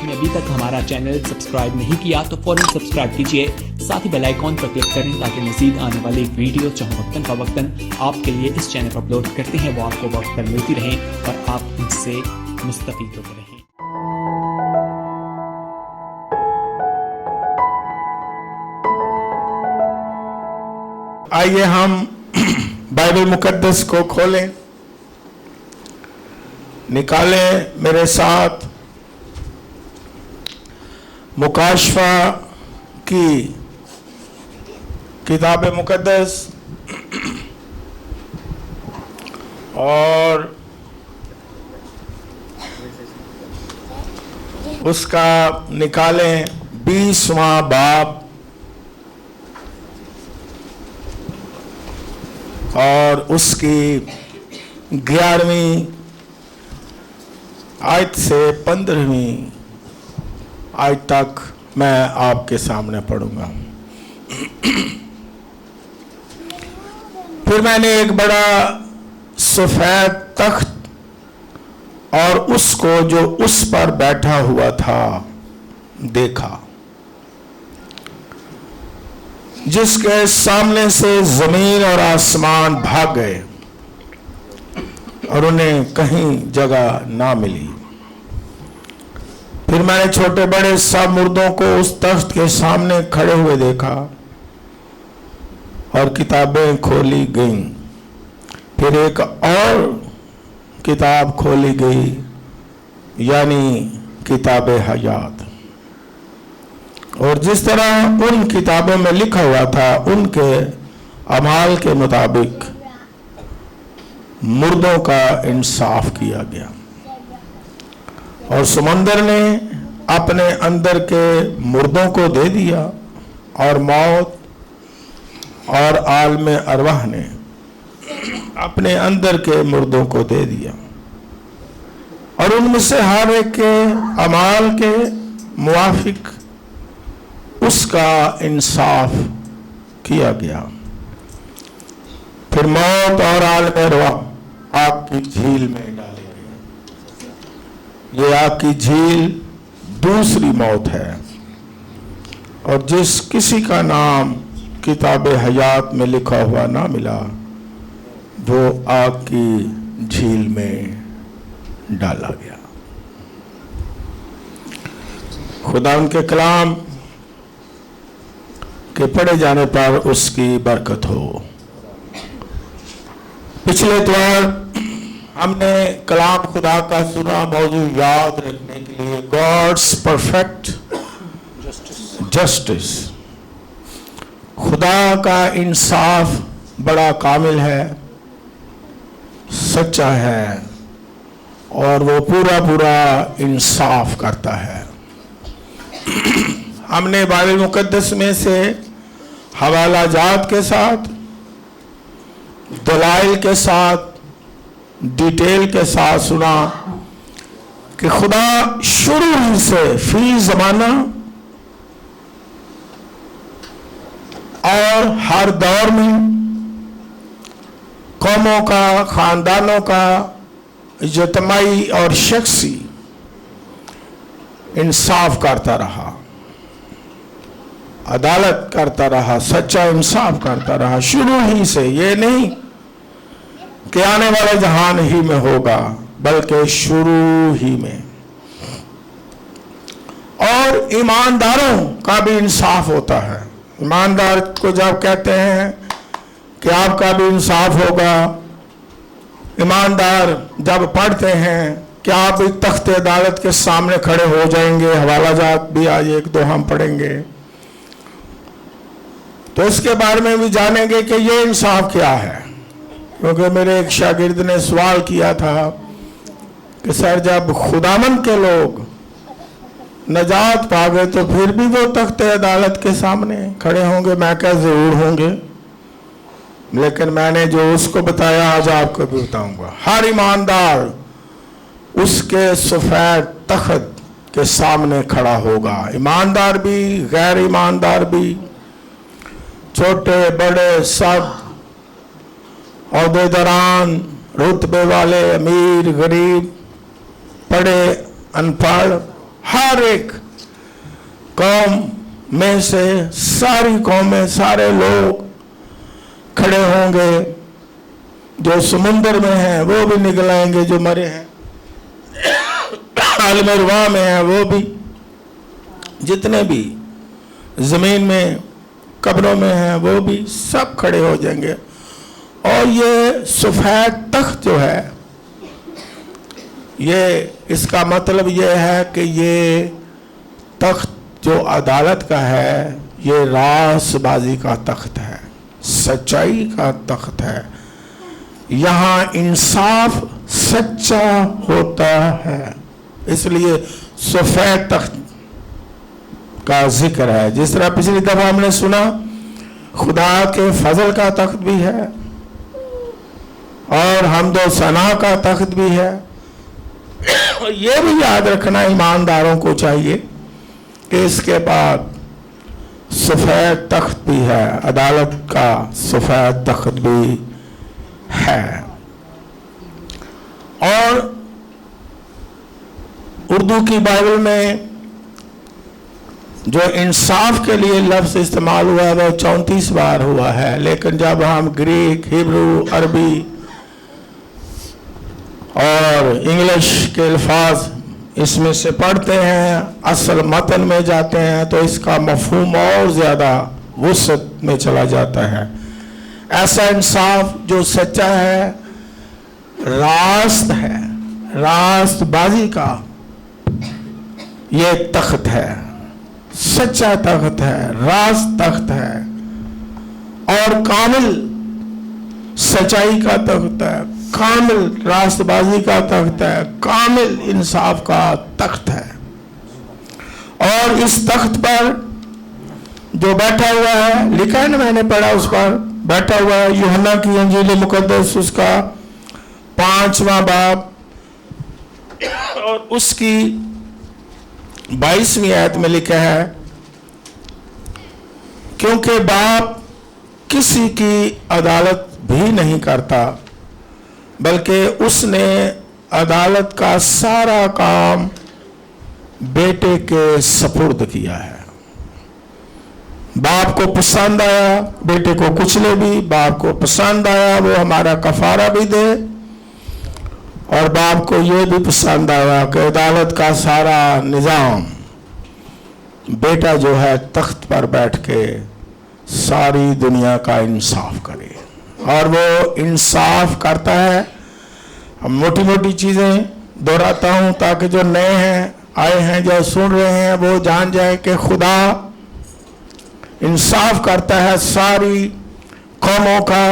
آپ نے ابھی تक ہمارا چینل سبسکرائب نہیں کیا تو فوراً سبسکرائب کیجئے، ساتھ ہی بیل آئیکن پر کلک کریں تاکہ مزید آنے والی ویڈیو چاہے وقتاً فوقتاً آپ کے لیے اس چینل پر اپلوڈ کرتے ہیں وہ آپ کو وقت پر ملتی رہیں اور آپ ان سے مستفید ہوتے رہیں۔ آئیے ہم بائبل مقدس کو کھولیں، نکالیں میرے ساتھ مکاشفہ کی کتاب مقدس اور اس کا نکالیں 20واں باب اور اس کی 11ویں آیت سے 15ویں آیت تک میں آپ کے سامنے پڑھوں گا۔ پھر میں نے ایک بڑا سفید تخت اور اس کو جو اس پر بیٹھا ہوا تھا دیکھا، جس کے سامنے سے زمین اور آسمان بھاگ گئے اور انہیں کہیں جگہ نہ ملی۔ پھر میں نے چھوٹے بڑے سب مردوں کو اس تخت کے سامنے کھڑے ہوئے دیکھا اور کتابیں کھولی گئیں۔ پھر ایک اور کتاب کھولی گئی، یعنی کتاب حیات، اور جس طرح ان کتابوں میں لکھا ہوا تھا ان کے اعمال کے مطابق مردوں کا انصاف کیا گیا، اور سمندر نے اپنے اندر کے مردوں کو دے دیا، اور موت اور عالم ارواح نے اپنے اندر کے مردوں کو دے دیا، اور ان میں سے ہر ایک کے اعمال کے موافق اس کا انصاف کیا گیا۔ پھر موت اور عالم ارواح آگ کی جھیل میں ڈالے گئے۔ یہ آگ کی جھیل دوسری موت ہے، اور جس کسی کا نام کتاب حیات میں لکھا ہوا نہ ملا وہ آگ کی جھیل میں ڈالا گیا۔ خدا ان کے کلام کے پڑھے جانے پر اس کی برکت ہو۔ پچھلے اتوار ہم نے کلام خدا کا سنا، موضوع یاد رکھنے کے لیے گاڈس پرفیکٹ جسٹس، خدا کا انصاف بڑا کامل ہے، سچا ہے، اور وہ پورا انصاف کرتا ہے۔ ہم نے بائبل مقدس میں سے حوالہ جات کے ساتھ، دلائل کے ساتھ، ڈیٹیل کے ساتھ سنا کہ خدا شروع ہی سے فی زمانہ اور ہر دور میں قوموں کا، خاندانوں کا اجتماعی اور شخصی انصاف کرتا رہا، عدالت کرتا رہا، سچا انصاف کرتا رہا شروع ہی سے۔ یہ نہیں کہ آنے والے جہان ہی میں ہوگا، بلکہ شروع ہی میں۔ اور ایمانداروں کا بھی انصاف ہوتا ہے۔ ایماندار کو جب کہتے ہیں کہ آپ کا بھی انصاف ہوگا، ایماندار جب پڑھتے ہیں کہ آپ بھی تخت عدالت کے سامنے کھڑے ہو جائیں گے، حوالہ جات بھی آج ایک دو ہم پڑھیں گے، تو اس کے بارے میں بھی جانیں گے کہ یہ انصاف کیا ہے۔ کیونکہ میرے ایک شاگرد نے سوال کیا تھا کہ سر جب خداوند کے لوگ نجات پا گئے تو پھر بھی وہ تخت عدالت کے سامنے کھڑے ہوں گے؟ میں کہا ضرور ہوں گے، لیکن میں نے جو اس کو بتایا آج آپ کو بھی بتاؤں گا۔ ہر ایماندار اس کے سفید تخت کے سامنے کھڑا ہوگا، ایماندار بھی، غیر ایماندار بھی، چھوٹے بڑے سب، عہدیداران، رتبے والے، امیر غریب، پڑھے ان پڑھ، हर एक कौम में से सारी कौमें, सारे लोग खड़े होंगे। जो समुंदर में हैं वो भी निकल आएंगे, जो मरे हैं आलम रुवा में हैं वो भी, जितने भी जमीन में कब्रों में हैं वो भी सब खड़े हो जाएंगे। और ये सफेद तख्त जो है, ये इसका मतलब ये है कि ये तख्त जो अदालत का है, ये रासबाजी का तख्त है, सच्चाई का तख्त है। यहाँ इंसाफ सच्चा होता है, इसलिए सफेद तख्त का जिक्र है। जिस तरह पिछली दफा हमने सुना खुदा के फजल का तख्त भी है और हमदो सना का तख्त भी है। ये भी याद रखना ईमानदारों को चाहिए कि इसके बाद सफेद तख्त भी है, अदालत का सफेद तख्त भी है। और उर्दू की बाइबल में जो इंसाफ के लिए लफ्ज इस्तेमाल हुआ है वो 34 बार हुआ है, लेकिन जब हम ग्रीक, हिब्रू, अरबी और इंग्लिश के अल्फाज इसमें से पढ़ते हैं, असल मतन में जाते हैं, तो इसका मफहूम और ज़्यादा वुसअत में चला जाता है। ऐसा इंसाफ जो सच्चा है, रास्त है, रास्तबाजी का ये तख्त है, सच्चा तख्त है, रास्त तख्त है और कामिल सच्चाई का तख्त है, कामिल रास्तबाजी का तख्त है, कामिल इंसाफ का तख्त है। और इस तख्त पर जो बैठा हुआ है, लिखा है ना, मैंने पढ़ा, उस पर बैठा हुआ है यूहन्ना की इंजील मुकद्दस उसका 5वां बाब और उसकी 22वीं आयत में लिखा है, क्योंकि बाप किसी की अदालत भी नहीं करता, बल्कि उसने अदालत का सारा काम बेटे के सपुर्द किया है। बाप को पसंद आया बेटे को कुचले भी, बाप को पसंद आया वो हमारा कफारा भी दे, और बाप को ये भी पसंद आया कि अदालत का सारा निज़ाम बेटा जो है तख्त पर बैठ के सारी दुनिया का इंसाफ करे। और वो इंसाफ करता है। हम मोटी मोटी चीज़ें दोहराता हूँ ताकि जो नए हैं, आए हैं, जो सुन रहे हैं, वो जान जाए कि खुदा इंसाफ करता है सारी कौमों का,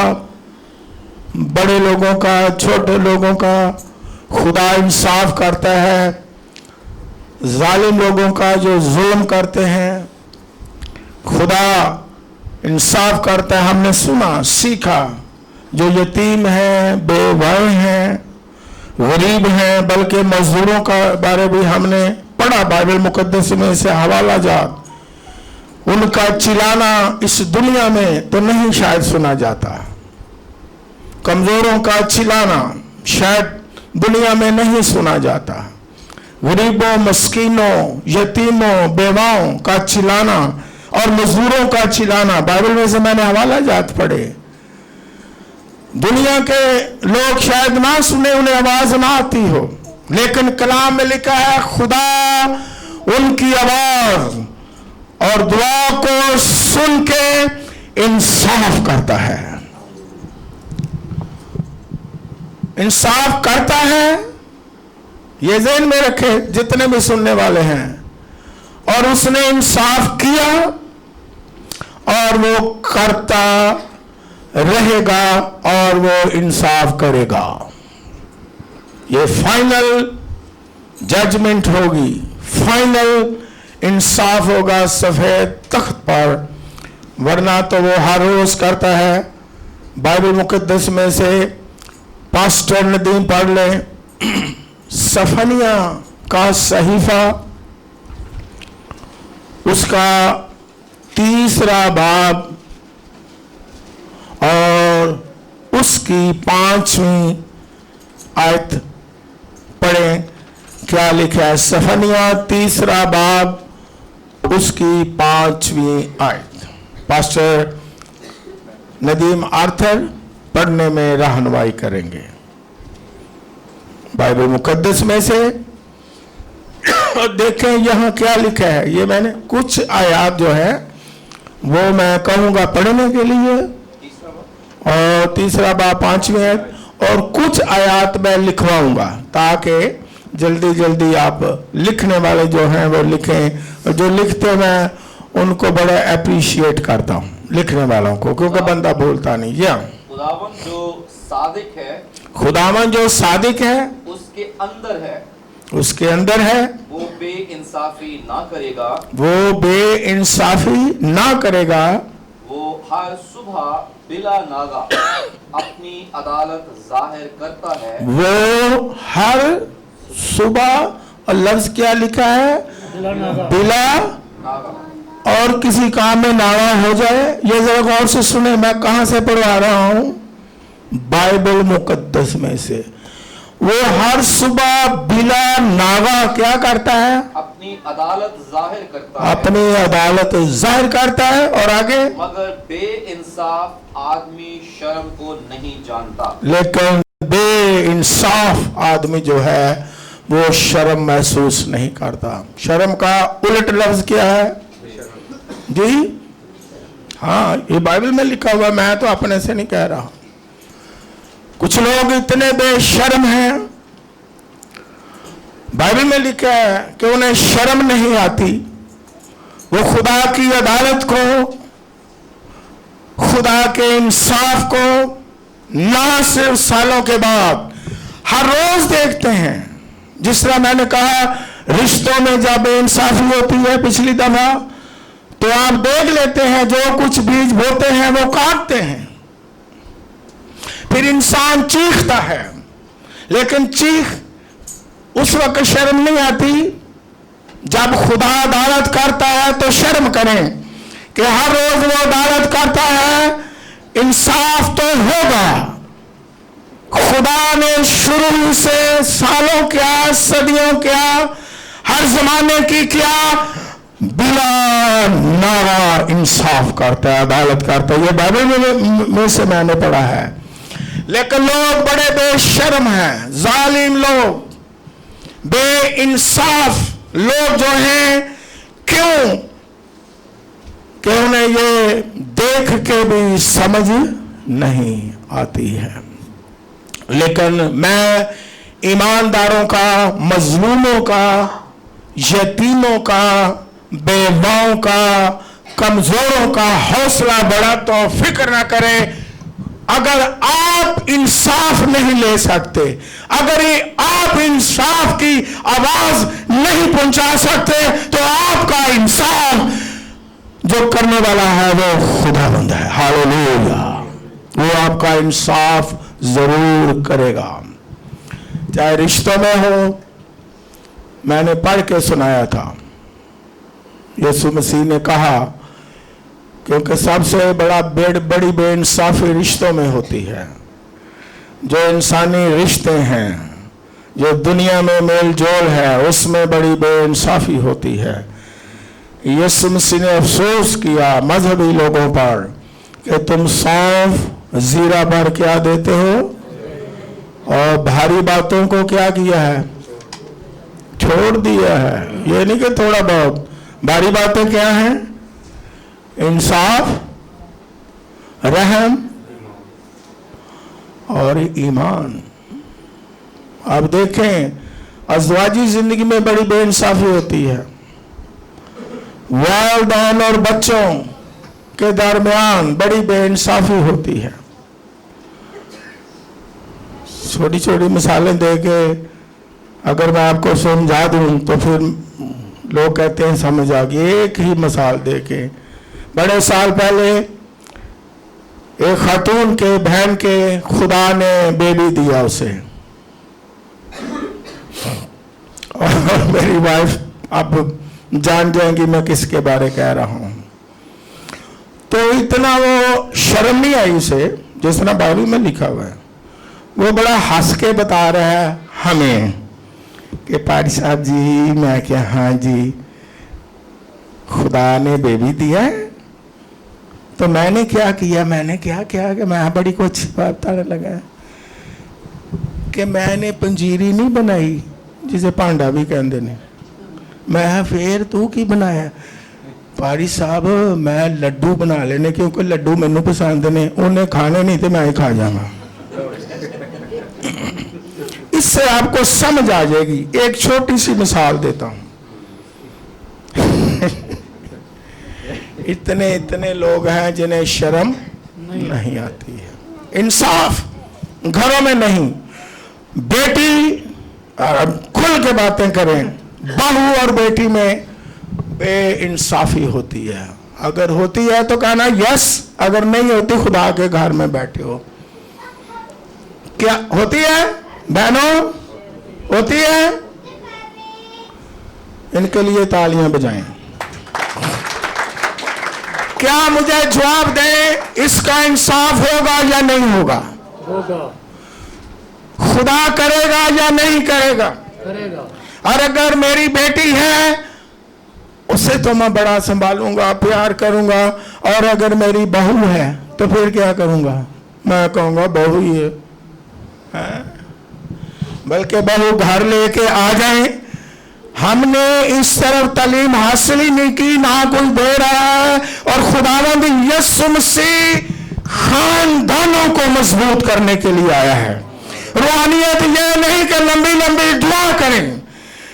बड़े लोगों का, छोटे लोगों का। खुदा इंसाफ करता है जालिम लोगों का जो जुल्म करते हैं। खुदा इंसाफ करता है, हमने सुना, सीखा, जो यतीम हैं, बेवाए हैं, गरीब हैं, बल्कि मजदूरों का बारे भी हमने पढ़ा बाइबल मुकद्दस में से हवाला जात। उनका चिल्लाना इस दुनिया में तो नहीं शायद सुना जाता, कमजोरों का चिल्लाना शायद दुनिया में नहीं सुना जाता, गरीबों, मस्कीनों, यतीमों, बेवाओं का चिल्लाना और मजदूरों का चिल्लाना बाइबल में से मैंने हवाला जात पढ़े। दुनिया के लोग शायद ना सुने, उन्हें आवाज ना आती हो, लेकिन कलाम में लिखा है खुदा उनकी आवाज और दुआ को सुन के इंसाफ करता है। इंसाफ करता है, ये ज़हन में रखे जितने भी सुनने वाले हैं। और उसने इंसाफ किया और वो करता रहेगा और वो इंसाफ करेगा। ये फाइनल जजमेंट होगी, फाइनल इंसाफ होगा सफेद तख्त पर, वरना तो वो हर रोज करता है। बाइबल मुकद्दस में से पास्टर नदीम पढ़ लें, सफनिया का सहीफा उसका 3रा बाब और उसकी 5वीं आयत पढ़ें क्या लिखा है? सफनिया 3 बाब उसकी 5वीं आयत। पास्टर नदीम आर्थर पढ़ने में रहनुमाई करेंगे बाइबल मुकद्दस में से। और देखें यहाँ क्या लिखा है। ये मैंने कुछ आयत जो है वो मैं कहूँगा पढ़ने के लिए, और 3 बाब 5वीं आयत, और कुछ आयत मैं लिखवाऊंगा ताकि जल्दी जल्दी आप लिखने वाले जो हैं वो लिखें। और जो लिखते मैं उनको बड़ा अप्रिशिएट करता हूँ, लिखने वालों को, क्योंकि बंदा भूलता नहीं। या खुदावन जो सादिक है, खुदावन जो सादिक है उसके अंदर है, उसके अंदर है, वो बेइंसाफी ना करेगा, वो बेइंसाफी ना करेगा, वो हर सुबह बिला नागा अपनी अदालत जाहिर करता है, वो हर सुबह। और लफ्ज क्या लिखा है? बिला नागा। और किसी काम में नागा हो जाए। ये जरा गौर से सुने, मैं कहां से पढ़वा रहा हूं? बाइबल मुकद्दस में से। वो हर सुबह बिला नागा क्या करता है? अपनी अदालत जाहिर करता है, अपनी अदालत जाहिर करता है। और आगे, मगर बेइंसाफ आदमी शर्म को नहीं जानता। लेकिन बेइंसाफ आदमी जो है वो शर्म महसूस नहीं करता। शर्म का उलट लफ्ज क्या है जी? हाँ, ये बाइबल में लिखा हुआ, मैं तो अपने से नहीं कह रहा। कुछ लोग इतने बेशर्म हैं, बाइबल में लिखा है कि उन्हें शर्म नहीं आती। वो खुदा की अदालत को, खुदा के इंसाफ को ना सिर्फ सालों के बाद हर रोज देखते हैं। जिस तरह मैंने कहा, रिश्तों में जब बेइंसाफी होती है पिछली दफा, तो आप देख लेते हैं जो कुछ बीज बोते हैं वो काटते हैं। फिर इंसान चीखता है, लेकिन चीख उस वक्त शर्म नहीं आती। जब खुदा अदालत करता है तो शर्म करें कि हर रोज वो अदालत करता है, इंसाफ तो होगा। खुदा ने शुरू से सालों क्या, सदियों क्या, हर जमाने की क्या, बिला नागा इंसाफ करता है, अदालत करता है। ये बाइबल में से मैंने पढ़ा है। लेकिन लोग बड़े बेशर्म हैं, जालिम लोग, बेइंसाफ लोग जो हैं। क्यों? कि उन्हें ये देख के भी समझ नहीं आती है। लेकिन मैं ईमानदारों का, मजलूमों का, यतीमों का, बेवाओं का, कमजोरों का हौसला बढ़ाता हूं। फिक्र ना करें, अगर आप इंसाफ नहीं ले सकते, अगर आप इंसाफ की आवाज नहीं पहुंचा सकते, तो आपका इंसाफ जो करने वाला है वो खुदावंद है। हालेलुया। वो आपका इंसाफ जरूर करेगा, चाहे रिश्तों में हो। मैंने पढ़ के सुनाया था, यीशु मसीह ने कहा, क्योंकि सबसे बड़ी बेइंसाफी रिश्तों में होती है। जो इंसानी रिश्ते हैं, जो दुनिया में मेल जोल है, उसमें बड़ी बेइंसाफी होती है। यीशु मसीह ने अफसोस किया मजहबी लोगों पर कि तुम सौंफ जीरा भर क्या देते हो, और भारी बातों को क्या किया है? छोड़ दिया है। ये नहीं कि थोड़ा बहुत। भारी बातें क्या हैं? इंसाफ, रहम और ईमान। आप देखें, अज़वाजी जिंदगी में बड़ी बेइंसाफी होती है। वालिदैन और बच्चों के दरमियान बड़ी बेइंसाफी होती है। छोटी छोटी मिसालें देके अगर मैं आपको समझा दूं तो फिर लोग कहते हैं समझ आ गई। एक ही मिसाल देके, बड़े साल पहले एक खातून के बहन के खुदा ने बेबी दिया उसे, और मेरी वाइफ अब जान जाएंगी मैं किसके बारे कह रहा हूं। तो इतना वो शर्म नहीं आई उसे, जिस तरह बाइबल में लिखा हुआ है। वो बड़ा हंस के बता रहा है हमें کہ پاری صاحب جی میں کیا ہاں جی خدا نے بیبی دیا ہے تو میں نے کیا کیا کہ میں بڑی کو اچھی بات بتانے لگا کہ میں نے پنجیری نہیں بنائی جسے پانڈا بھی کہندے نے میں پھر تو کی بنایا پاری صاحب میں لڈو بنا لینے کیونکہ لڈو مینوں پسند نے انہیں کھانے نہیں تو میں ہی کھا جاؤں گا اس سے آپ کو سمجھ آ جائے گی ایک چھوٹی سی مثال دیتا ہوں اتنے لوگ ہیں جنہیں شرم نہیں آتی ہے انصاف گھروں میں نہیں بیٹی کھل کے باتیں کریں بہو اور بیٹی میں بے انصافی ہوتی ہے اگر ہوتی ہے تو کہنا یس اگر نہیں ہوتی خدا کے گھر میں بیٹھے ہو کیا ہوتی ہے بہنوں ہوتی ہے ان کے لیے تالیاں بجائیں کیا مجھے جواب دیں اس کا انصاف ہوگا یا نہیں ہوگا خدا کرے گا یا نہیں کرے گا اور اگر میری بیٹی ہے اسے تو میں بڑا سنبھالوں گا پیار کروں گا اور اگر میری بہو ہے تو پھر کیا کروں گا میں کہوں گا بہو ہی ہے بلکہ بہو گھر لے کے آ جائیں ہم نے اس طرف تعلیم حاصل ہی نہیں کی نہ کوئی دے رہا ہے اور خداوند یسوع مسیح خاندانوں کو مضبوط کرنے کے لیے آیا ہے روحانیت یہ نہیں کہ لمبی لمبی دعا کریں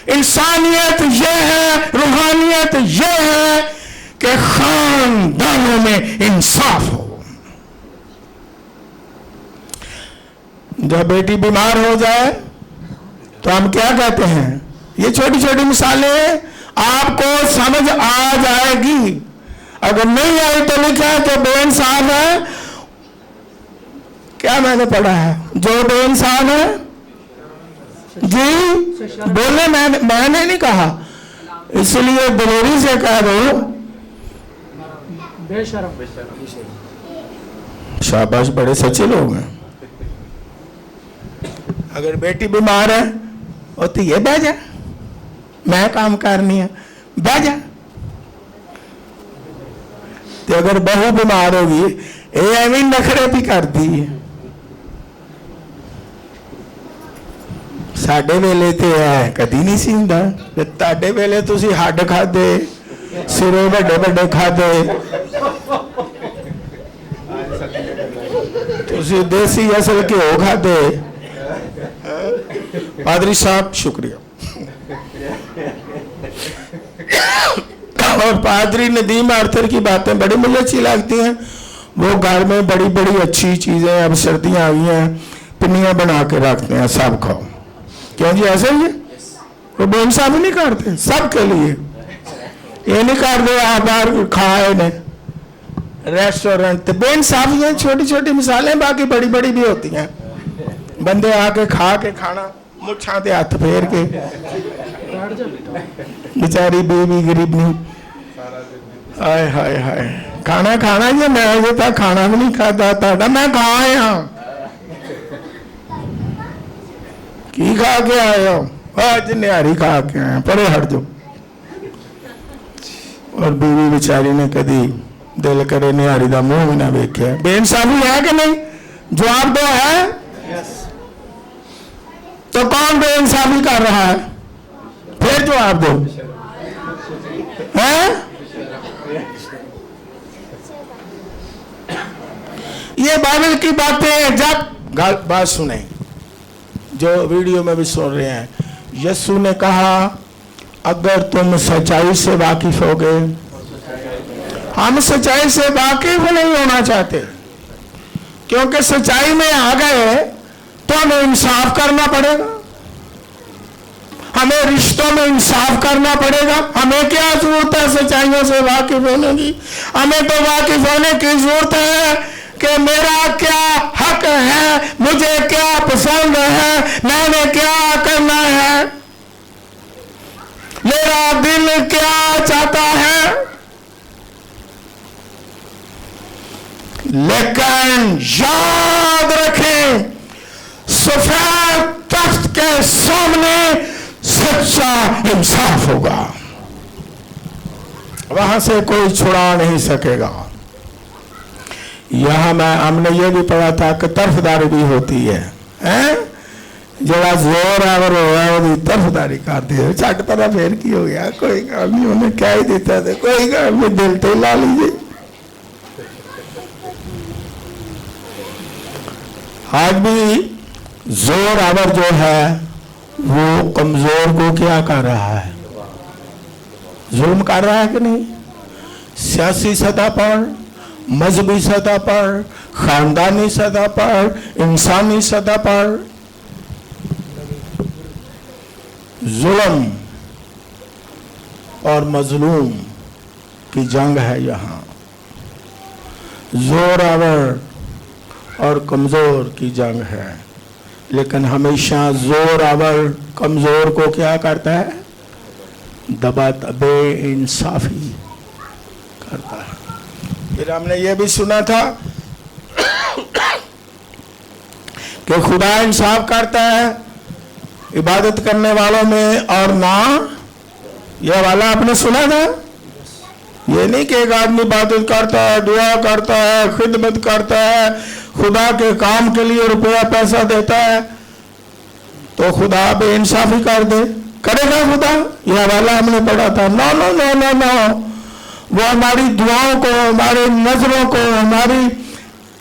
انسانیت یہ ہے روحانیت یہ ہے کہ خاندانوں میں انصاف ہو جب بیٹی بیمار ہو جائے تو ہم کیا کہتے ہیں یہ چھوٹی چھوٹی مثالیں آپ کو سمجھ آ جائے گی اگر نہیں آئی تو لکھا ہے کہ بے انصاف ہے کیا میں نے پڑھا ہے جو بے انصاف ہے جی بولے میں نے نہیں کہا اس لیے دلیری سے کہہ دو بے شرم شاباش بڑے سچے لوگ ہیں اگر بیٹی بیمار ہے ہوتی ہے بہ جا میں کام کرنی ہے بہ جا تو اگر بہو بیمار ہوگی یہ ایویں نخرے بھی کرتی ہے ساڈے ویلے تے ہے کدی نہیں سی ہوندا تاڈے ویلے تسی ہڈ کھادے سرے وڈے وڈے کھادے تسی دیسی اصل گھیو کھادے پادری صاحب شکریہ اور پادری ندیم آرتھر کی باتیں بڑی مجھے اچھی لگتی ہیں وہ گھر میں بڑی بڑی اچھی چیزیں اب سردیاں آئی ہیں پنیاں بنا کے رکھتے ہیں سب کھاؤ کیوں جی ایسا ہی ہے وہ بے انصافی نہیں کرتے سب کے لیے یہ نہیں کرتے آپ باہر کھائے نے ریسٹورنٹ بے انصافی ہیں چھوٹی چھوٹی مثالیں باقی بڑی بڑی بھی ہوتی ہیں بندے آ کے کھا کے کھانا مچھاں تے ہاتھ پھیر کے بیچاری بیوی غریب نہیں ہائے ہائے ہائے کھانا کھانا یہ میں اجے تک کھانا بھی نہیں کھاتا تھا میں کھا آیا کی کھا کے آیا آج نہاری کھا کے آیا پرے ہٹ جو اور بیوی بیچاری نے کدی دل کرے نہاری دا منہ بھی نہ ویکھیا بے انصافی ہے کہ نہیں جواب دو ہے تو کون بے انصافی کر رہا ہے پھر جواب دو یہ بائبل کی باتیں جب بات سنیں جو ویڈیو میں بھی سن رہے ہیں یسوع نے کہا اگر تم سچائی سے واقف ہو گئے ہم سچائی سے واقف نہیں ہونا چاہتے کیونکہ سچائی میں آ گئے تو ہمیں انصاف کرنا پڑے گا ہمیں رشتوں میں انصاف کرنا پڑے گا ہمیں کیا ضرورت ہے سچائیوں سے واقف ہونے کی ہمیں تو واقف ہونے کی ضرورت ہے کہ میرا کیا حق ہے مجھے کیا پسند ہے میں نے کیا کرنا ہے میرا دل کیا چاہتا ہے لیکن یاد رکھیں سفید تخت کے سامنے सच्चा इंसाफ होगा, वहां से कोई छुड़ा नहीं सकेगा। यहां हमने ये भी पढ़ा था कि तरफदारी भी होती है, हैं? जरा जोर आवर हो तरफदारी करती है, चट तरह फेर की हो गया, कोई काम नहीं, उन्हें क्या ही देता था, कोई काम नहीं, दिल तो ला लीजिए। आज भी जोर आवर जो है वो कमजोर को क्या कर रहा है? जुल्म कर रहा है कि नहीं? सियासी सतह पर, मजहबी सतह पर, खानदानी सतह पर, इंसानी सतह पर जुल्म और मजलूम की जंग है। यहाँ जोर आवर और कमजोर की जंग है, लेकिन हमेशा जोर आवर कमजोर को क्या करता है? दबा दबे इंसाफी करता है। फिर हमने ये भी सुना था कि खुदा इंसाफ करता है इबादत करने वालों में और ना, यह वाला आपने सुना था? ये नहीं कि एक आदमी इबादत करता है, दुआ करता है, खिदमत करता है, खुदा के काम के लिए रुपया पैसा देता है तो खुदा बेइंसाफी कर दे, करेगा खुदा? यह वाला हमने पढ़ा था। No no no no no, वो हमारी दुआओं को, हमारी नजरों को, हमारी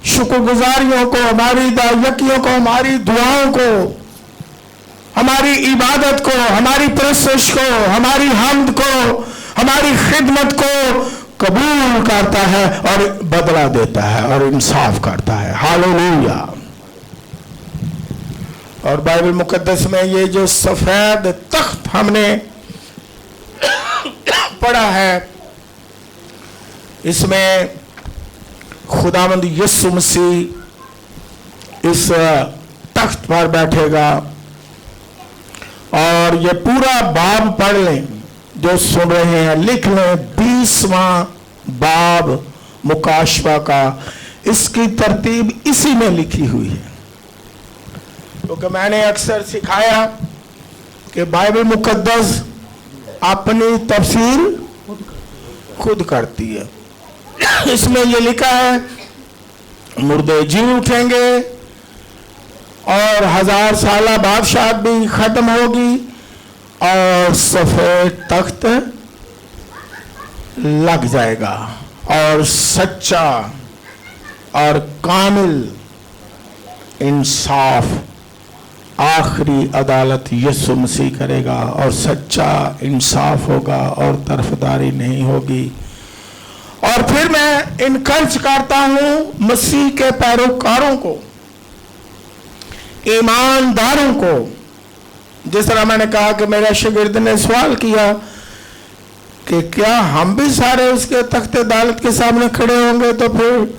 शुक्रगुजारियों को, हमारी दायकियों को, हमारी दुआओं को, हमारी इबादत को, हमारी परस्तिश को, हमारी हम्द को, हमारी खिदमत को कबूल करता है और बदला देता है और इंसाफ करता है। हालेलुया। और बाइबल मुकद्दस में ये जो सफेद तख्त हमने पढ़ा है, इसमें खुदावंद यीशु मसीह इस तख्त पर बैठेगा। और ये पूरा बाब पढ़ लें, जो सुन रहे हैं लिख लें, 20वां बाब मुकाशवा का, इसकी तरतीब इसी में लिखी हुई है। क्योंकि मैंने अक्सर सिखाया कि बाइबल मुकद्दस अपनी तफसीर खुद करती है। इसमें यह लिखा है मुर्दे जी उठेंगे और 1000 साला बादशाह भी खत्म होगी और सफेद तख्त लग जाएगा और सच्चा और कामिल इंसाफ, आखिरी अदालत यीशु मसीह करेगा और सच्चा इंसाफ होगा और तरफदारी नहीं होगी। और फिर मैं इनकरेज करता हूं मसीह के पैरोकारों को, ईमानदारों को, जिस तरह मैंने कहा कि मेरा शागिर्द ने सवाल किया कि क्या हम भी सारे उसके तख्ते अदालत के सामने खड़े होंगे तो फिर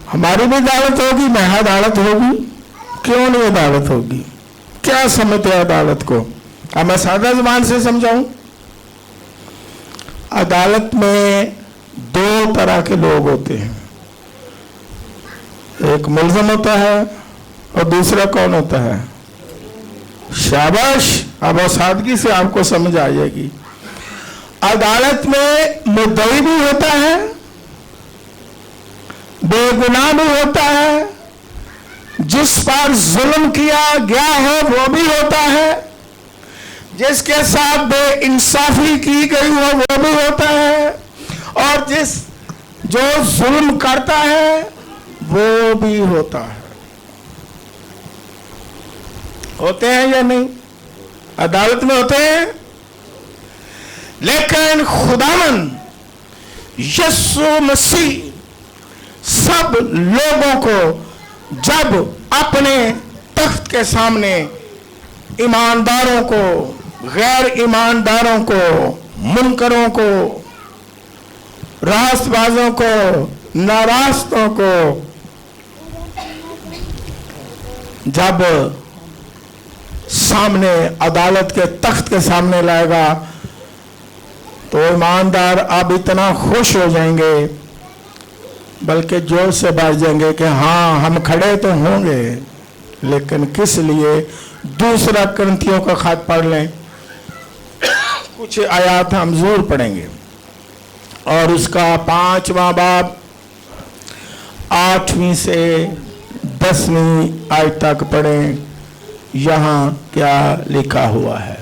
हमारी भी अदालत होगी, महज अदालत होगी? क्यों नहीं अदालत होगी? क्या समझते हैं अदालत को? अब मैं सादा जुबान से समझाऊं। अदालत में 2 तरह के लोग होते हैं, एक मुल्ज़िम होता है और दूसरा कौन होता है? शाबाश, अब और सादगी से आपको समझ आ जाएगी। अदालत में मुद्दई भी होता है, बेगुनाह भी होता है, जिस पर जुल्म किया गया है वो भी होता है, जिसके साथ बेइंसाफी की गई हो वो भी होता है, और जो जुल्म करता है वो भी होता है। होते हैं या नहीं? अदालत में होते हैं। लेकिन खुदावन यीशु मसीह सब लोगों को जब अपने तख्त के सामने ईमानदारों को, गैर ईमानदारों को, मुनकरों को, रास्तबाजों को, नारास्तों को जब सामने अदालत के तख्त के सामने लाएगा तो ईमानदार अब इतना खुश हो जाएंगे, बल्कि जोर से बाज जाएंगे कि हाँ हम खड़े तो होंगे, लेकिन किस लिए? 2 कुरिन्थियों का खत पढ़ लें, कुछ आयात हम जरूर पढ़ेंगे और उसका 5वां बाब 8वीं से 10वीं आयत तक पढ़ें। यहाँ क्या लिखा हुआ है?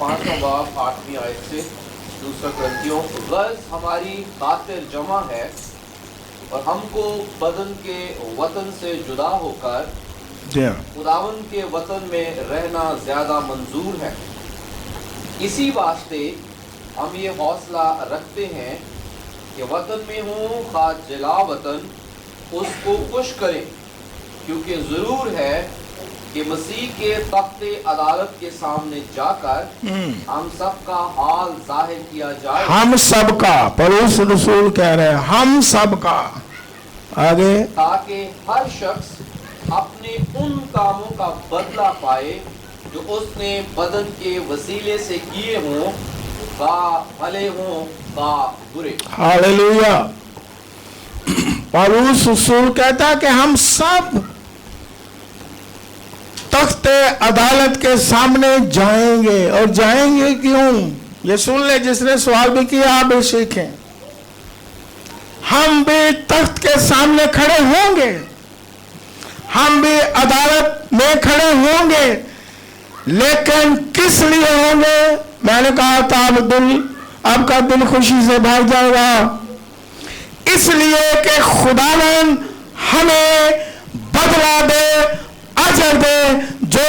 5वां बाब 8वीं आयत से, दूसरा ग्रंथियों, गज हमारी खातिर जमा है और हमको बदन के वतन से जुदा होकर खुदावन के वतन में रहना ज्यादा मंजूर है। इसी वास्ते हम ये हौसला रखते हैं कि वतन में हूँ खा जिला वतन, उसको खुश करें, क्योंकि जरूर है कि मसीह के तख्ते अदालत के सामने जाकर हम सबका हाल जाहिर किया जाए। हम सबका, पौलुस रसूल कह रहे हैं हम सबका। आगे, ताकि हर शख्स अपने उन कामों का बदला पाए जो उसने बदन के वसीले से किए हों, का भले हों का बुरे। हालेलुया। पौलुस रसूल कहता कि हम सब तख्ते अदालत के सामने जाएंगे। और जाएंगे क्यों? ये सुन ले, जिसने सवाल भी किया आप भी सीखें। हम भी तख्त के सामने खड़े होंगे, हम भी अदालत में खड़े होंगे, लेकिन किस लिए होंगे? मैंने कहा था आपका दिल खुशी से भर जाएगा। इसलिए कि खुदावन हमें बदला दे, अजर दे, जो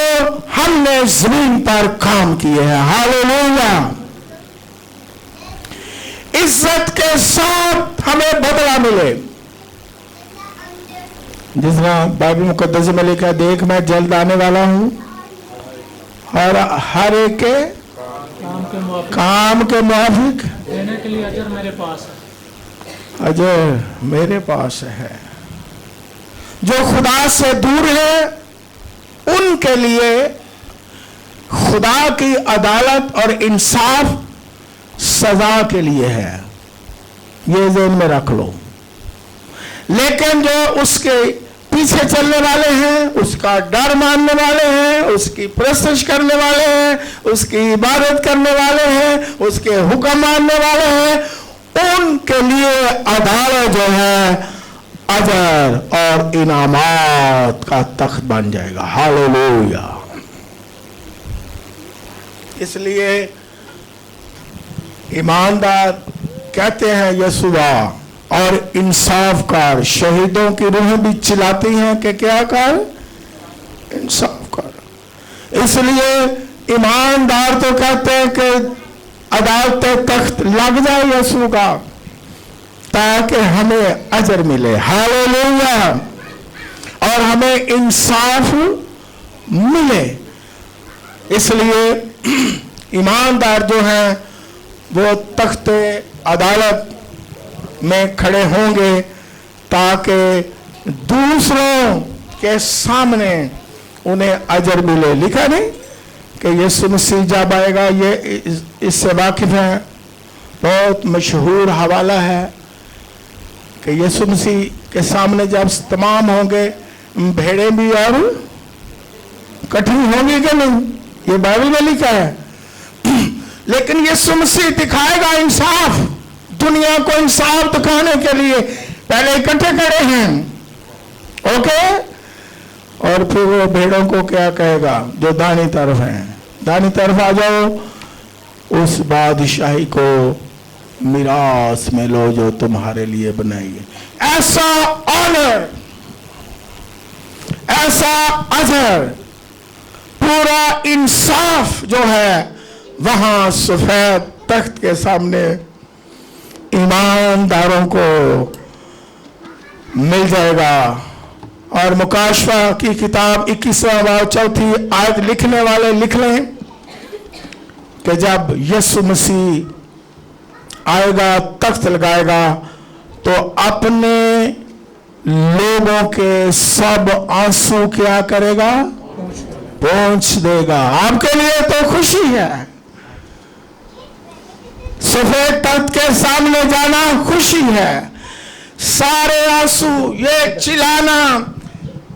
हमने जमीन पर काम किए हैं। हालेलुया। इज्जत के साथ हमें बदला मिले। जिस तरह बाइबल मुकद्दस में लिखा, देख मैं जल्द आने वाला हूं और हर एक के काम के मुआफिक देने के लिए अजर मेरे पास है। अजर मेरे पास है। जो खुदा से दूर है उनके लिए खुदा की अदालत और इंसाफ सजा के लिए है, ये ज़हन में रख लो। लेकिन जो उसके पीछे चलने वाले हैं, उसका डर मानने वाले हैं, उसकी परस्तिश करने वाले हैं, उसकी इबादत करने वाले हैं, उसके हुक्म मानने वाले हैं, उनके लिए अदालत जो है अजर और इनामात का तख्त बन जाएगा। हालेलुया। इसलिए ईमानदार कहते हैं यीशुआ और इंसाफकार, शहीदों की रूहें भी चिल्लाती हैं कि क्या कर? इंसाफ कर। इसलिए ईमानदार तो कहते हैं कि अदालत तख्त लग जाए यीशु का, ताकि हमें अजर मिले। हालेलुया। और हमें इंसाफ मिले। इसलिए ईमानदार जो हैं वो तख्त अदालत में खड़े होंगे, ताकि दूसरों के सामने उन्हें अजर मिले। लिखा नहीं कि यीशु मसीह जब आएगा, ये इससे वाकिफ है, बहुत मशहूर हवाला है कि यीशु मसीह के सामने जब तमाम होंगे, भेड़ें भी और इकट्ठी होंगी कि नहीं, ये बाइबल में लिखा है। लेकिन यीशु मसीह दिखाएगा इंसाफ, दुनिया को इंसाफ दिखाने के लिए पहले इकट्ठे करे हैं, ओके। और फिर वो भेड़ों को क्या कहेगा जो दानी तरफ हैं, दानी तरफ आ जाओ, उस बादशाही को मिरास में लो जो तुम्हारे लिए बनाई है। ऐसा ऑनर, ऐसा अजर, पूरा इंसाफ जो है वहां सफेद तख्त के सामने ईमानदारों को मिल जाएगा। और मुकाशवा की किताब 21वां बाब 4 आयत लिखने वाले लिख लें कि जब यीशु मसीह आएगा, तख्त लगाएगा, तो अपने लोगों के सब आंसू क्या करेगा? पोंछ देगा। आपके लिए तो खुशी है, सफेद तख्त के सामने जाना खुशी है। सारे आंसू, ये चिल्लाना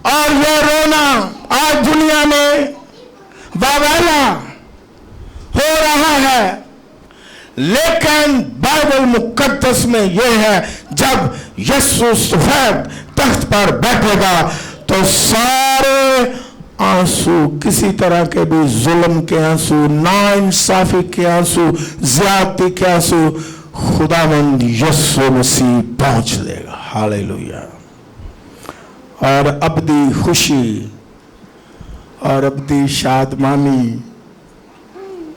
और ये रोना आज दुनिया में वावेला हो रहा है, लेकिन बाइबल मुकद्दस में यह है, जब यीशु सफेद तख्त पर बैठेगा तो सारे आंसू, किसी तरह के भी जुल्म के आंसू, नाइंसाफी के आंसू, ज्यादती के आंसू, खुदावंद यीशु मसीह पहुंच देगा। हालेलुया। और अबदी खुशी और अबदी शादमानी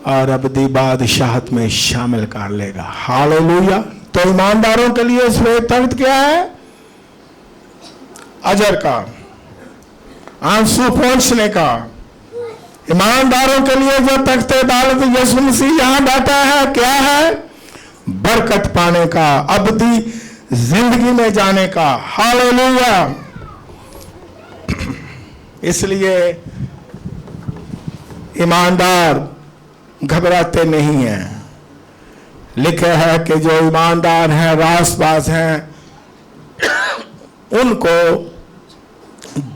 और अबदी बादशाहत में शामिल कर लेगा। हालेलुया। तो ईमानदारों के लिए श्वेत तख्त क्या है? अजर का, आंसू पहुंचने का। ईमानदारों के लिए जो तख्ते अदालत यीशु मसीह यहां बैठा है, क्या है? बरकत पाने का, अबदी जिंदगी में जाने का। हालेलुया। इसलिए ईमानदार घबराते नहीं हैं। लिखा है कि जो ईमानदार हैं, रास्तबाज हैं, उनको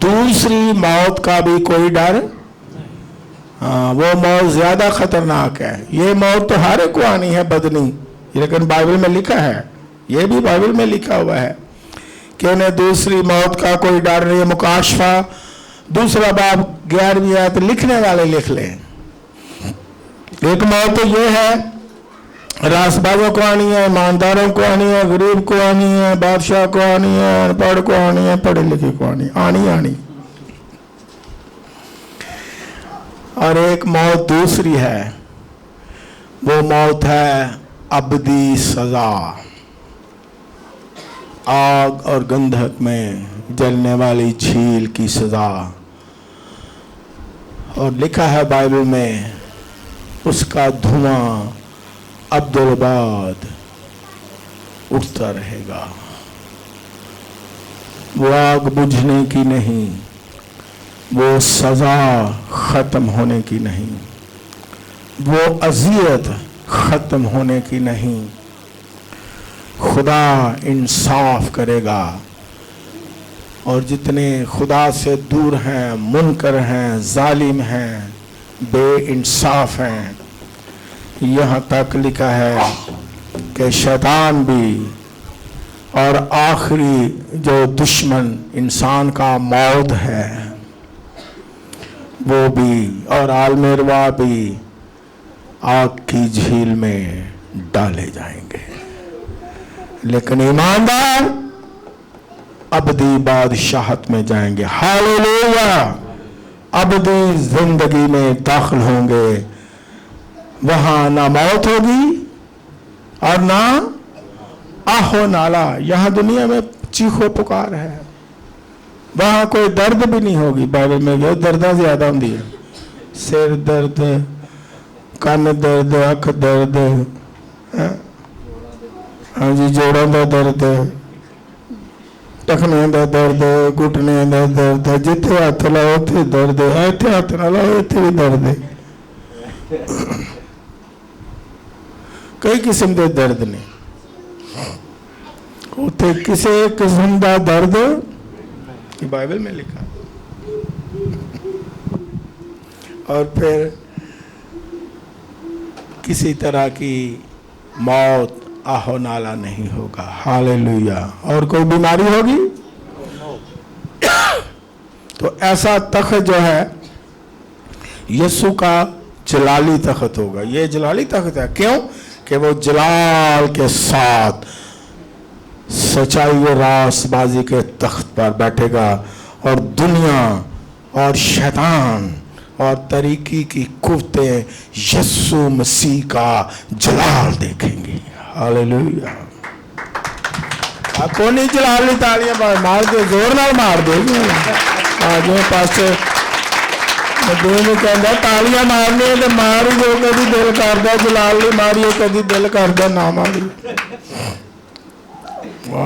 दूसरी मौत का भी कोई डर, वो मौत ज्यादा खतरनाक है। ये मौत तो हर एक को आनी है, बदनी, लेकिन बाइबल में लिखा है, ये भी बाइबल में लिखा हुआ है कि उन्हें दूसरी मौत का कोई डर नहीं। मुकाशफा 2 बाब 11वीं आयत लिखने वाले लिख लें। एक मौत तो ये है, रासबाजों को आनी है, ईमानदारों को आनी है, गरीब को आनी है, बादशाह को आनी है, अनपढ़ को आनी है, पढ़े लिखे को आनी आनी। और एक मौत दूसरी है, वो मौत है अबदी सजा, आग और गंधक में जलने वाली झील की सजा। और लिखा है बाइबल में, उसका धुआं अब्दुलबाद उठता रहेगा। वो आग बुझने की नहीं, वो सजा खत्म होने की नहीं, वो अजियत खत्म होने की नहीं। खुदा इंसाफ करेगा, और जितने खुदा से दूर हैं, मुनकर हैं, जालिम हैं, बेइंसाफ हैं, यहाँ तक लिखा है कि शैतान भी, और आखिरी जो दुश्मन इंसान का मौत है, वो भी, और आलमेरवा भी आग की झील में डाले जाएंगे। लेकिन ईमानदार अबदी बादशाहत में जाएंगे। हालेलुया। अबदी जिंदगी में दाखिल होंगे। वहां ना मौत होगी और ना आहो नाला। यहां दुनिया में चीखो पुकार है, वहां कोई दर्द भी नहीं होगी। बाइबल में जो दर्द ज्यादा होती है, सिर दर्द, कान दर्द, अख दर्द, हाँ जी, जोड़ों का दर्द, टखने का दर्द, घुटने का दर्द, जिथे हथ लाओ उथे दर्द, इत्थे हथ ना लाओ इत्थे भी दर्द है। कई किस्म के दर्द ने, उथे किसी किस्म का दर्द बाइबल में लिखा। और फिर किसी तरह की मौत आहो नाला नहीं होगा। हालेलुया। और कोई बीमारी होगी तो ऐसा तख्त जो है यीशु का जलाली तख्त होगा। ये जलाली तख्त है, क्यों? कि वो जलाल के साथ सच्चाई और रासबाजी के तख्त पर बैठेगा, और दुनिया और शैतान और तरीकी की कुव्वतें यीशु मसीह का जलाल देखेंगी। हालेलुया। आपको नहीं जलाली तालियां मार दे, जोर नाल मार दे। आज पास्टर मदीने कहता तालियां मारनी तो मारी जो कभी दिल करता, जलाली मारियो कभी दिल करता ना मारी।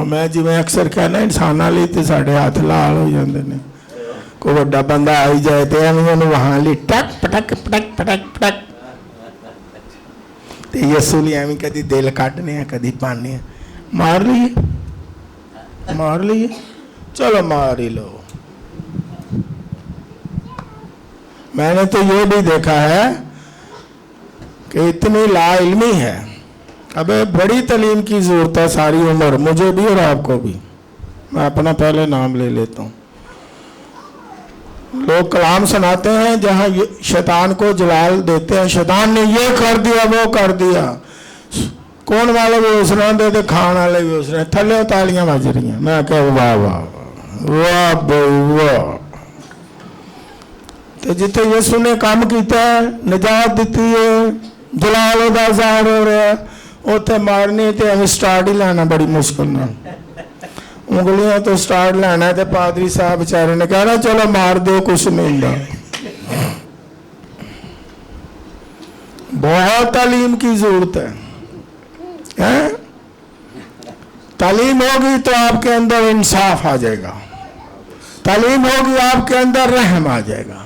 मैं जिवें अक्सर कहना, इंसानां लई ते साडे हाथ लाल हो जांदे ने। कोई वड्डा बंदा आई जाए तो एवं वहां ली टक पटक पटक पटक पटक, तो यीशु लिए एवं कभी दिल काटने हैं, कभी पाने हैं। मार लिए, चलो मार ही लो। मैंने तो ये भी देखा है کہ اتنی لا علمی ہے. ابے بڑی تعلیم کی ضرورت ہے ساری عمر, مجھے بھی اور آپ کو بھی. میں اپنا پہلے نام لے لیتا ہوں. لوگ کلام سناتے ہیں جہاں شیطان کو جلال دیتے ہیں, شیطان نے یہ کر دیا وہ کر دیا, کون والے بھی اس رہے دے دے, کھان والے بھی اس رہے, تھلے تالیاں بج رہی ہیں. میں کہ واہ واہ واہ واہ. تو جتنے یسو نے کام کیتا ہے, نجات دیتی ہے, جلال دا ظاہر ہو رہا ہے, اتنے مارنی تے ہمیں سٹارٹ ہی لینا بڑی مشکل نہ, انگلیاں تو سٹارٹ لینا ہے. تو پادری صاحب بیچارے نے کہا چلو مار دو, کچھ نہیں دا. بہت تعلیم کی ضرورت ہے. تعلیم ہوگی تو آپ کے اندر انصاف آ جائے گا, تعلیم ہوگی آپ کے اندر رحم آ جائے گا,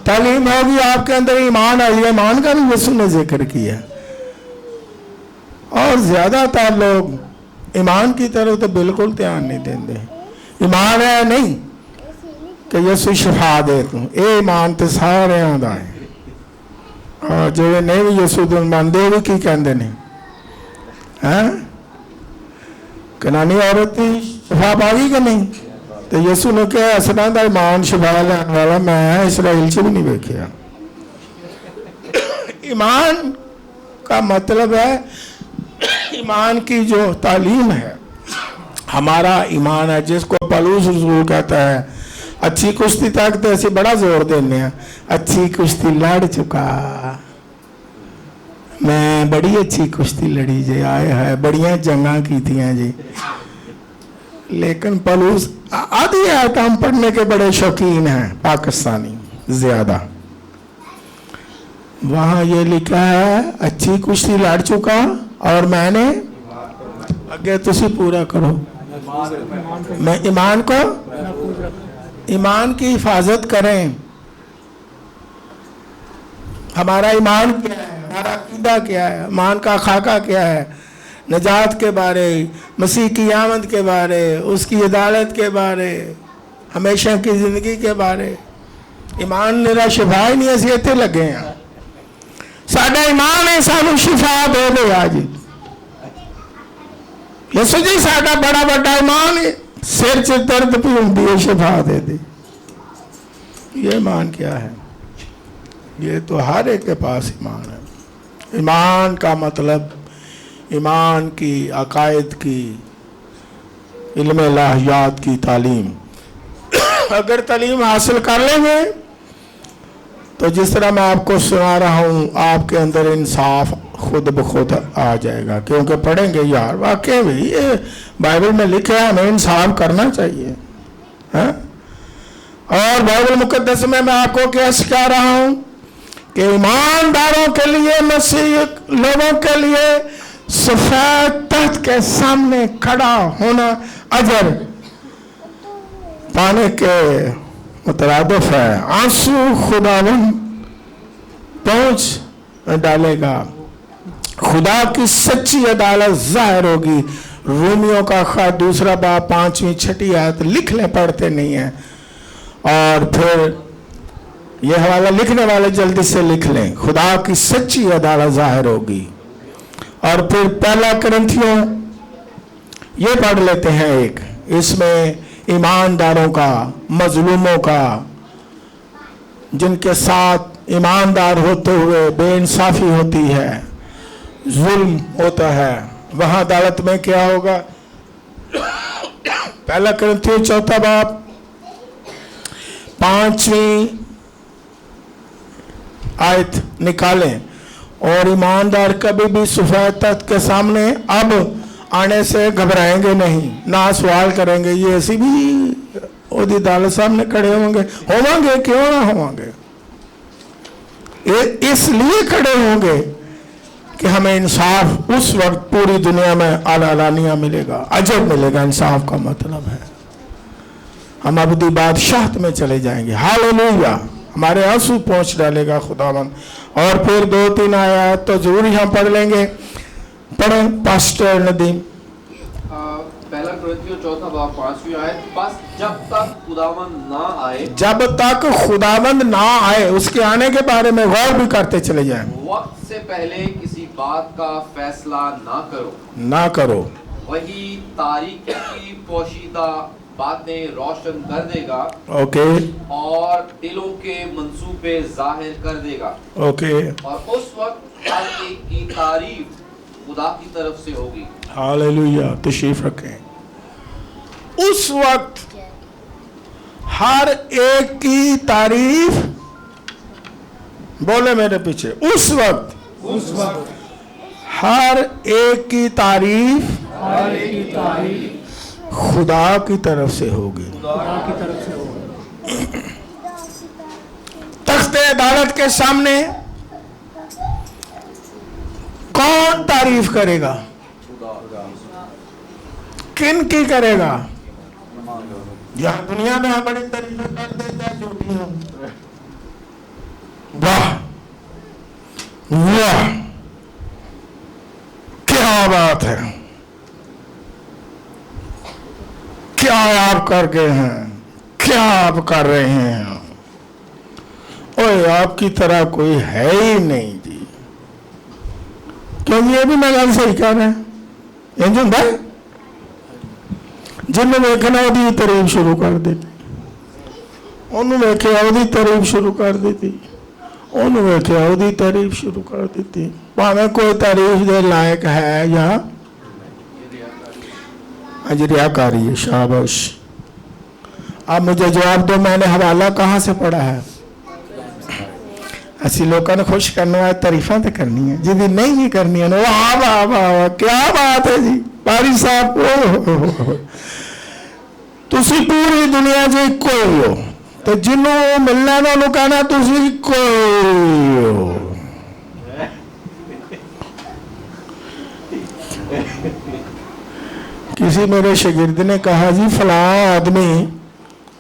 تعلیم ہوگی آپ کے اندر ایمان آ جائے گا. ایمان کا بھی یسوع نے ذکر کیا. اور زیادہ تر لوگ ایمان کی طرف تو بالکل دھیان نہیں دیندے. ایمان ہے نہیں کہ یسوع شفا دے تو, اے ایمان تے سارے آندا ہے. اور جو نہیں بھی یسوع دن مانتے بھی کی کہندے نے, کنانی عورت کی شفا پائی کہ نہیں؟ تو یسوع نے کہا اسنا دا ایمان شفا لین والا میں اسرائیل سے بھی نہیں دیکھا. ایمان کا مطلب ہے, ایمان کی جو تعلیم ہے, ہمارا ایمان ہے جس کو پولس رسول کہتا ہے اچھی کشتی تک تو اسی بڑا زور دینے ہیں, اچھی کشتی لڑ چکا, میں بڑی اچھی کشتی لڑی جی, آئے ہے بڑیاں جنگاں کی تھیاں جی. لیکن پولس آدھی آیت ہم پڑھنے کے بڑے شوقین ہیں پاکستانی زیادہ. وہاں یہ لکھا ہے اچھی کشتی لڑ چکا اور میں نے اگے تسی پورا کرو. میں ایمان کو, ایمان کی حفاظت کریں. ہمارا ایمان کیا ہے, ہمارا عقیدہ کیا ہے, ایمان کا خاکہ کیا ہے, نجات کے بارے, مسیح کی آمد کے بارے, اس کی عدالت کے بارے, ہمیشہ کی زندگی کے بارے. ایمان میرا شفا ہی نہیں, اسی اتنے لگے ہیں. ساڈا ایمان ہے سانو شفا دے دے آج. یسوع جی ساڈا بڑا بڑا ایمان ہے, سر سے درد بھی ہوتی ہے شفا دے دے. یہ ایمان کیا ہے؟ یہ تو ہر ایک کے پاس ایمان ہے. ایمان کا مطلب ایمان کی, عقائد کی, علم الہیات کی تعلیم. اگر تعلیم حاصل کر لیں گے تو جس طرح میں آپ کو سنا رہا ہوں آپ کے اندر انصاف خود بخود آ جائے گا. کیونکہ پڑھیں گے یار واقعی بھی یہ بائبل میں لکھا ہے, ہمیں انصاف کرنا چاہیے. اور بائبل مقدس میں آپ کو کیا سکھا رہا ہوں کہ ایمانداروں کے لیے, مسیح لوگوں کے لیے سفید تخت کے سامنے کھڑا ہونا اجر پانے کے مترادف ہے. آنسو خداوند پہنچ ڈالے گا, خدا کی سچی عدالت ظاہر ہوگی. رومیوں کا خط 2 باب 5ویں 6 آیت لکھ لیں, پڑھتے نہیں ہیں. اور پھر یہ حوالہ لکھنے والے جلدی سے لکھ لیں, خدا کی سچی عدالت ظاہر ہوگی. اور پھر پہلا کرنتھیوں یہ پڑھ لیتے ہیں ایک, اس میں ایمانداروں کا, مظلوموں کا, جن کے ساتھ ایماندار ہوتے ہوئے بے انصافی ہوتی ہے, ظلم ہوتا ہے, وہاں عدالت میں کیا ہوگا. پہلا کرنتھیوں 4 باب 5ویں آیت نکالیں. اور ایماندار کبھی بھی سفید تخت کے سامنے اب آنے سے گھبرائیں گے نہیں, نہ سوال کریں گے یہ ایسی بھی وہ عدالت سامنے کھڑے ہوں گے. کیوں نہ ہوں گے, اس لیے کھڑے ہوں گے کہ ہمیں انصاف اس وقت پوری دنیا میں علانیہ ملے گا, اجر ملے گا. انصاف کا مطلب ہے ہم ابدی بادشاہت میں چلے جائیں گے. ہاللیلویا. ہمارے آنسو پہنچ ڈالے گا خداوند. اور پھر 2-3 آیات تو ضروری ہم پڑھ لیں گے. پڑھیں پاسٹر ندیم. पहला कुरिन्थियों 4 बाब 5वीं आयत, बस जब तक खुदावंद ना आए, जब तक खुदावंद ना आए, उसके आने के बारे में गौर भी करते चले जाएं। वक्त से पहले किसी बात का फैसला ना करो। वही तारीकी की पोशीदा बातें रोशन कर देगा, ओके, और दिलों के मंसूबे जाहिर कर देगा। ओके, और उस वक्त हर एक की तारीफ खुदा की तरफ से होगी। हालेलुया, तशरीफ रखें। उस वक्त हर एक की तारीफ, बोले मेरे पीछे, उस वक्त हर एक की तारीफ खुदा की तरफ से होगी। तख्ते अदालत के सामने कौन तारीफ करेगा? किन की करेगा? यहाँ दुनिया में बड़ी तारीफ कर देते हैं झूठियों। वाह वाह, क्या बात है, क्या आप कर गए हैं, क्या आप कर रहे हैं, ओए आपकी तरह कोई है ही नहीं जी। क्यों? ये भी मैं गल सही कह रहा, इंज हुंदा है। जिन्हें वेखना ਉਹਦੀ तारीफ शुरू कर देती, ਉਹਨੂੰ ਵੇਖਿਆ ਉਹਦੀ तारीफ शुरू कर देती, ਉਹਨੂੰ ਵੇਖਿਆ ਉਹਦੀ तारीफ शुरू कर देती, ਭਾਵੇਂ कोई तारीफ ਦੇ लायक है या रियाकारी है। शाबाश। अब मुझे जवाब दो, मैंने हवाला कहाँ से पढ़ा है? असी लोगों ने खुश करने वाले तारीफा तो करनी है, जिदी नहीं भी करनी है वाह वाह वाह, क्या बात है जी पारी साहब। तुसी पूरी दुनिया च इक्को ही हो, तो जिन्हों मिलना ना उन्होंने कहना तुसी इक्को ही हो। किसी मेरे शागिर्द ने कहा जी फलां आदमी,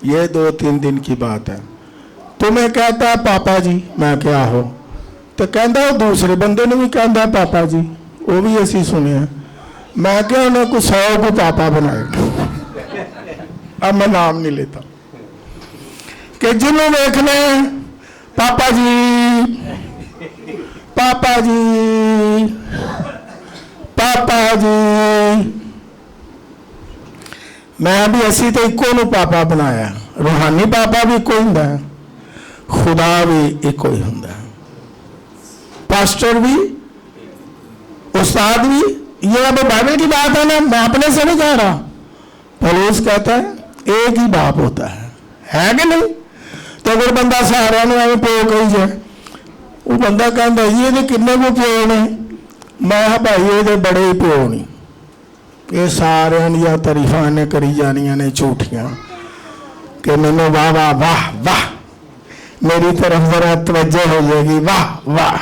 ये 2-3 दिन की बात है, तुम्हें कहता है पापा जी। मैं क्या हो? तो कहता वो दूसरे बंदे ने भी कहता है पापा जी, वो भी ऐसी सुने। मैं क्या उन्हें कुछ 100 को पापा बनाए। अब मैं नाम नहीं लेता कि जिन्हों देखने पापा जी पापा जी पापा जी, मैं भी असी तो इको नूं पापा बनाया। रूहानी पापा भी इको हुंदा है, खुदा भी इको ही हुंदा है, पास्टर भी, उस्ताद भी। ये अब बाइबल की बात है ना, मैं अपने से नहीं कह रहा। पौलुस कहता है एक ही बाप होता है कि नहीं? तो अगर बंदा सारे एवं प्यो कही जाए, वो बंदा कहता ये तो किन्ने को प्यो ने? मैं भाई ये बड़े ही प्यो नहीं, ये सारे दियां तारीफां ने करी जानियां ने झूठियां कि मैनू वाह वाह वाह वाह, मेरी तरफ जरा तवज्जो हो जाएगी, वाह वाह।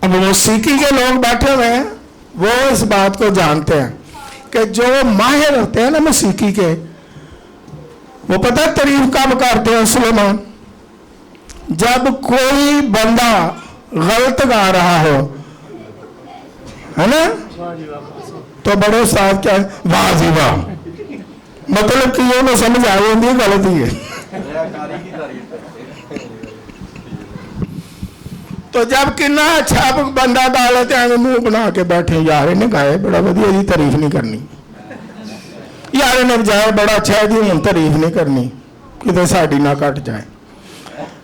अब वो सीखी के लोग बैठे हुए हैं, वो इस बात को जानते हैं कि जो माहिर होते हैं ना मौसीकी के, वो पता तारीफ कब करते हैं सुलेमान? जब कोई बंदा गलत गा रहा हो, है ना, तो बड़े उस्ताद क्या वाह जी वाह, मतलब कि ये ना समझ आ गई गलत ही है। तो जब कितना अच्छा बंदा गा लेते हैं, मुंह बना के बैठे, यार इन्हें गाया बड़ा वधिया जी, तारीफ नहीं करनी, यार इन्हें बजाया बड़ा अच्छा है जी, हम तारीफ नहीं करनी किते साड़ी ना कट जाए,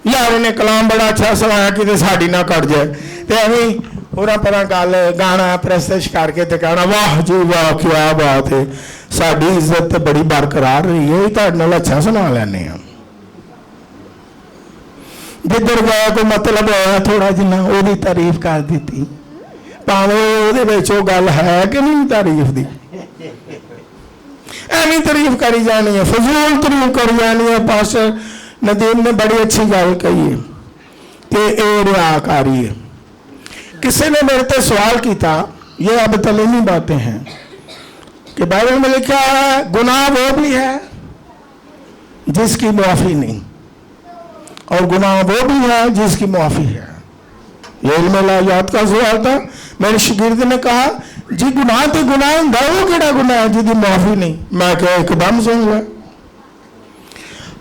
यार इन्हें कलाम बड़ा अच्छा सुनाया किते साड़ी ना कट जाए। तो एवं पूरा परा गल गाना प्रस्तुत करके तो कहना वाह जी वाह क्या बात है, साड़ी इज्जत तो बड़ी बरकरार रही है, तुहाडे अच्छा सुना लैने आ। जिधर गया कोई मतलब होया थोड़ा जिन्ना ओदी तारीफ कर दी, भावें ओहदे विच ओह गल है कि नहीं तारीफ दी, एवं तारीफ करी जानी है, फजूल तारीफ करी जानी है। पास्टर नदीम ने बड़ी अच्छी गल कही है कि ये रियाकारी है। किसी ने मेरे से सवाल किया, ये अब तलीमी बातें हैं कि बाइबल में लिखा है गुनाह वो भी है जिसकी मुआफी नहीं, और गुनाह वो भी है जिसकी मुआफी है। ये इल्म लायात का सवाल था। मेरे शागिर्द ने कहा जी गुनाह तो गुनाह होंदा, वो केड़ा गुनाह है जिहदी माफी नहीं? मैं क्या एकदम सुन लिया।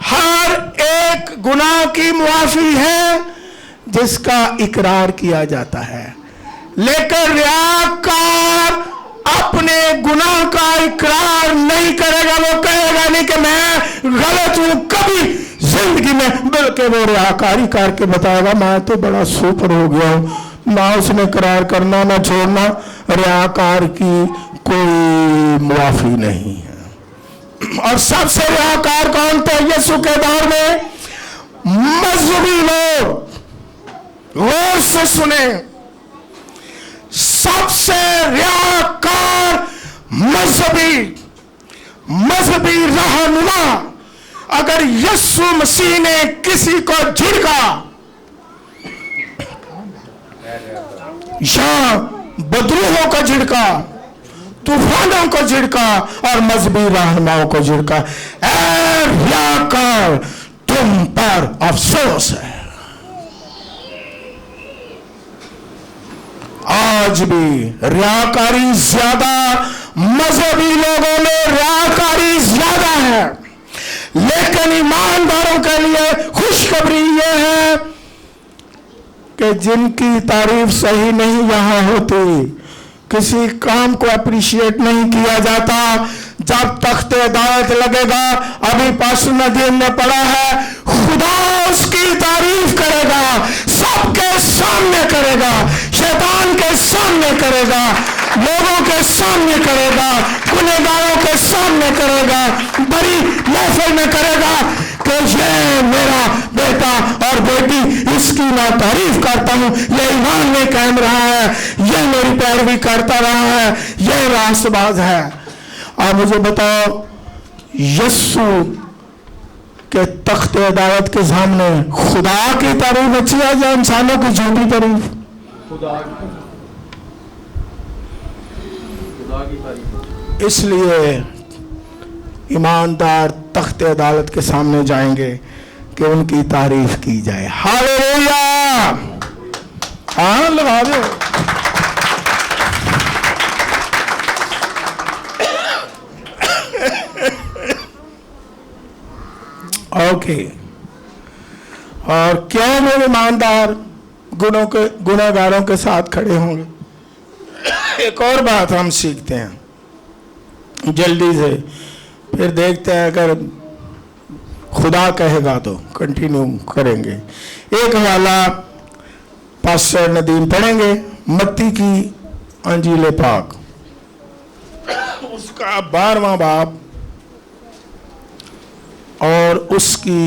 हर एक गुनाह की मुआफी है जिसका इकरार किया जाता है, लेकिन रियाकार अपने गुनाह का इकरार नहीं करेगा। वो कहेगा नहीं कि मैं गलत हूं कभी जिंदगी में, बल्कि वो रियाकारी करके बताएगा मैं तो बड़ा सुपर हो गया हूं। ना उसने करार करना ना छोड़ना, रियाकार की कोई मुआफी नहीं है। और सबसे रियाकार कौन थे यीशु के दौर में? मजहबी लोग। गौर से सुने, सबसे रियाकार मजहबी रहनुमा। अगर यीशु मसीह ने किसी को झिड़का या बदरूहों को झिड़का, तूफानों को झिड़का और मजहबी रहनुमाओं को झिड़का, ऐ रियाकार तुम पर अफसोस है। आज भी रियाकारी ज्यादा, मजहबी लोगों में रियाकारी ज्यादा है, लेकिन ईमानदारों के लिए खुशखबरी यह है कि जिनकी तारीफ सही नहीं यहां होती, किसी काम को अप्रिशिएट नहीं किया जाता, जब तख्ते अदालत लगेगा, अभी पास्टर नदीम ने पढ़ा है, खुदा उसकी तारीफ करेगा, सबके सामने करेगा, शैतान के सामने करेगा, लोगों के सामने करेगा, गुनहगारों के सामने करेगा, बड़ी महफिल में करेगा कि ये मेरा बेटा और बेटी, इसकी मैं तारीफ करता हूं, ये ईमान में कायम रहा है, ये मेरी पैरवी करता रहा है, ये रास्तबाज है। आप मुझे बताओ, यीशु के तख्ते अदालत के सामने खुदा की तारीफ अच्छी है या इंसानों की झूठी तारीफ? खुदा की तारीफ। इसलिए ईमानदार तख्ते अदालत के सामने जाएंगे कि उनकी तारीफ की जाए। हालेलुया। हाँ, लगा दो। ओके। और क्यों वो ईमानदार गुनहगारों के साथ खड़े होंगे? एक और बात हम सीखते हैं जल्दी से, फिर देखते हैं अगर खुदा कहेगा तो कंटिन्यू करेंगे। एक हवाला पास्टर नदीम पढ़ेंगे, मत्ती की अंजील पाक, उसका 12वां बाब और उसकी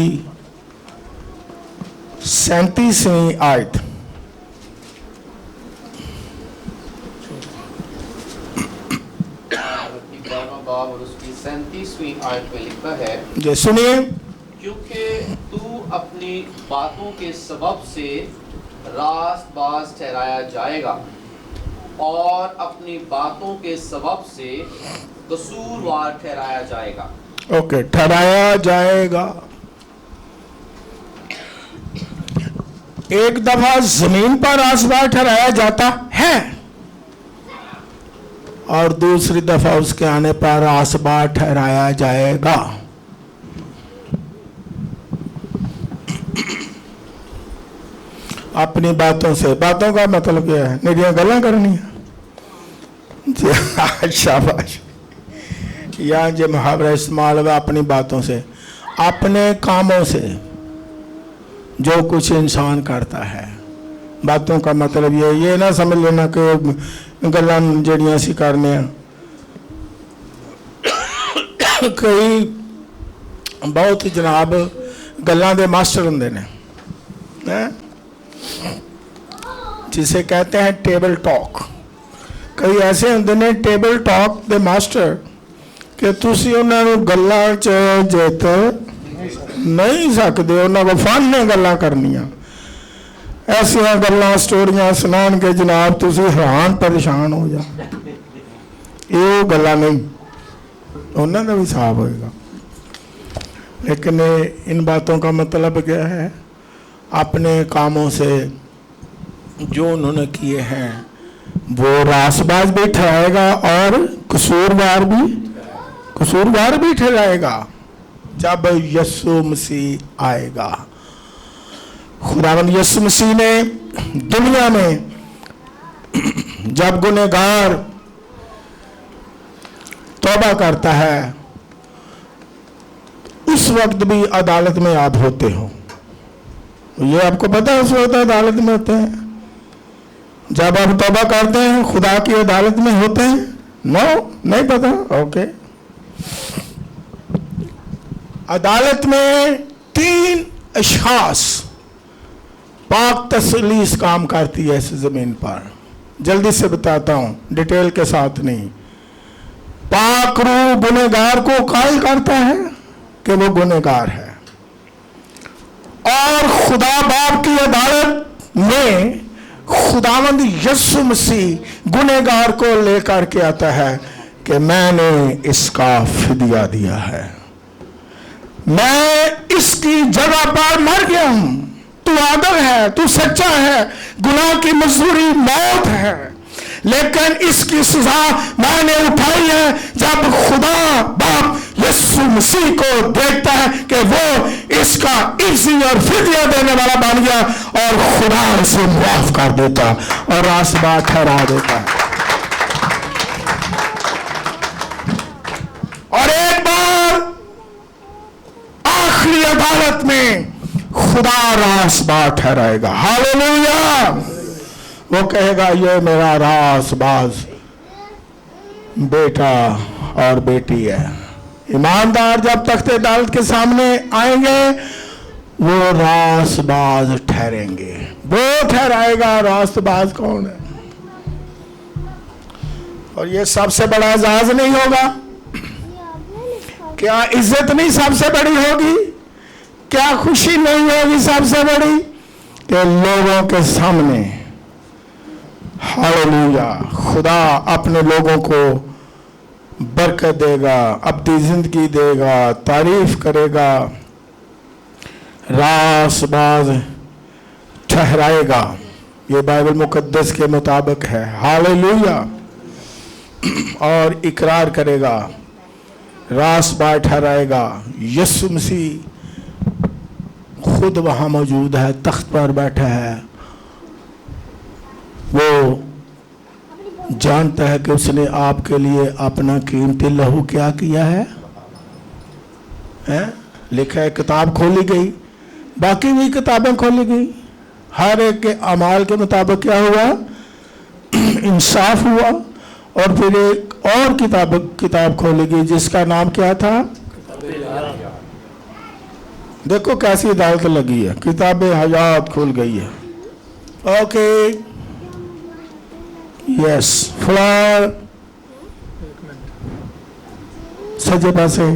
37वीं आयत। और उसकी 37वीं आयत में लिखा है, ये सुनिए, क्योंकि तू अपनी बातों के सबब से रास्तबाज ठहराया जाएगा और अपनी बातों के सबब से कसूरवार ठहराया जाएगा। ओके, ठहराया जाएगा। एक दफा जमीन पर रास्तबाज ठहराया जाता है और दूसरी दफा उसके आने पर रास्तबाज ठहराया जाएगा। अपनी बातों से, बातों का मतलब क्या है? निरियां गल्लां करनी है। शाबाश। या जो मुहावरा इस्तेमाल हुआ, अपनी बातों से, अपने कामों से जो कुछ इंसान करता है। बातों का मतलब ये ना समझ लेना कि गल्लां जड़ियां सी करने। कई बहुत जनाब गल्लां दे मास्टर हुंदे ने, जिसे कहते हैं टेबल टॉक। कई ऐसे होंगे ने टेबल टॉक दे मास्टर कि तुसी उन्हां नूं गल्लां च जित नहीं सकते, उन्हां को फन ने गल्लां करनियां। ऐसियां गल्लां स्टोरियां सुनान के जनाब तुसी हैरान परेशान हो जा। ये गल्लां नहीं, उन्हां दा भी साफ होएगा। लेकिन इन बातों का मतलब क्या है? अपने कामों से जो उन्होंने किए हैं वो रासबाज भी ठहराएगा और कसूरवार भी ठहराएगा जब यीशु मसीह आएगा। खुदावंद यीशु मसीह ने दुनिया में जब गुनहगार तौबा करता है उस वक्त भी अदालत में याद होते हो। ये आपको पता है उस वक्त अदालत में होते हैं। जब आप तौबा करते हैं खुदा की अदालत में होते हैं? नो, नहीं पता? ओके। अदालत में 3 अशखास पाक तसलीस काम करती है इस जमीन पर। जल्दी से बताता हूं, डिटेल के साथ नहीं। पाक रूह गुनहगार को कायल करता है कि वो गुनहगार है, और खुदा बाप की अदालत में खुदावंद यीशु मसीह गुनहगार को लेकर के आता है कि मैंने इसका फिदिया दिया है, मैं इसकी जगह पर मर गया हूं। तू आदम है, तू सच्चा है, गुनाह की मजदूरी मौत है, लेकिन इसकी सजा मैंने उठाई है। जब खुदा बाप यीशु मसीह को देखता है कि वो इसका इज्जी और फिदिया देने वाला बन गया, और खुदा उसे माफ कर देता और रासबा ठहरा देता। और एक बार आखिरी अदालत में खुदा रासबा ठहराएगा। हालेलुया। वो कहेगा ये मेरा रासबाज बेटा और बेटी है। ईमानदार जब तख्ते अदालत के सामने आएंगे वो रासबाज ठहरेंगे। वो ठहराएगा रासबाज कौन है। और ये सबसे बड़ा एजाज नहीं होगा? क्या इज्जत नहीं सबसे बड़ी होगी? क्या खुशी नहीं होगी सबसे बड़ी कि लोगों के सामने हालेलुया खुदा अपने लोगों को बरकत देगा, अपनी जिंदगी देगा, तारीफ करेगा, रासबाज ठहराएगा। ये बाइबल मुकद्दस के मुताबिक है। हालेलुया। और इकरार करेगा, रासबाज ठहराएगा। यीशु मसीह खुद वहां मौजूद है, तख्त पर बैठा है। वो जानता है कि उसने आपके लिए अपना कीमती लहू क्या किया है? लिखा है किताब खोली गई, बाकी भी किताबें खोली गई। हर एक के अमाल के मुताबिक क्या हुआ? इंसाफ हुआ। और फिर एक और किताब खोली गई जिसका नाम क्या था? देखो कैसी अदालत लगी है, किताब हयात खुल गई है। ओके, यस, फ्लावर सजे पासे।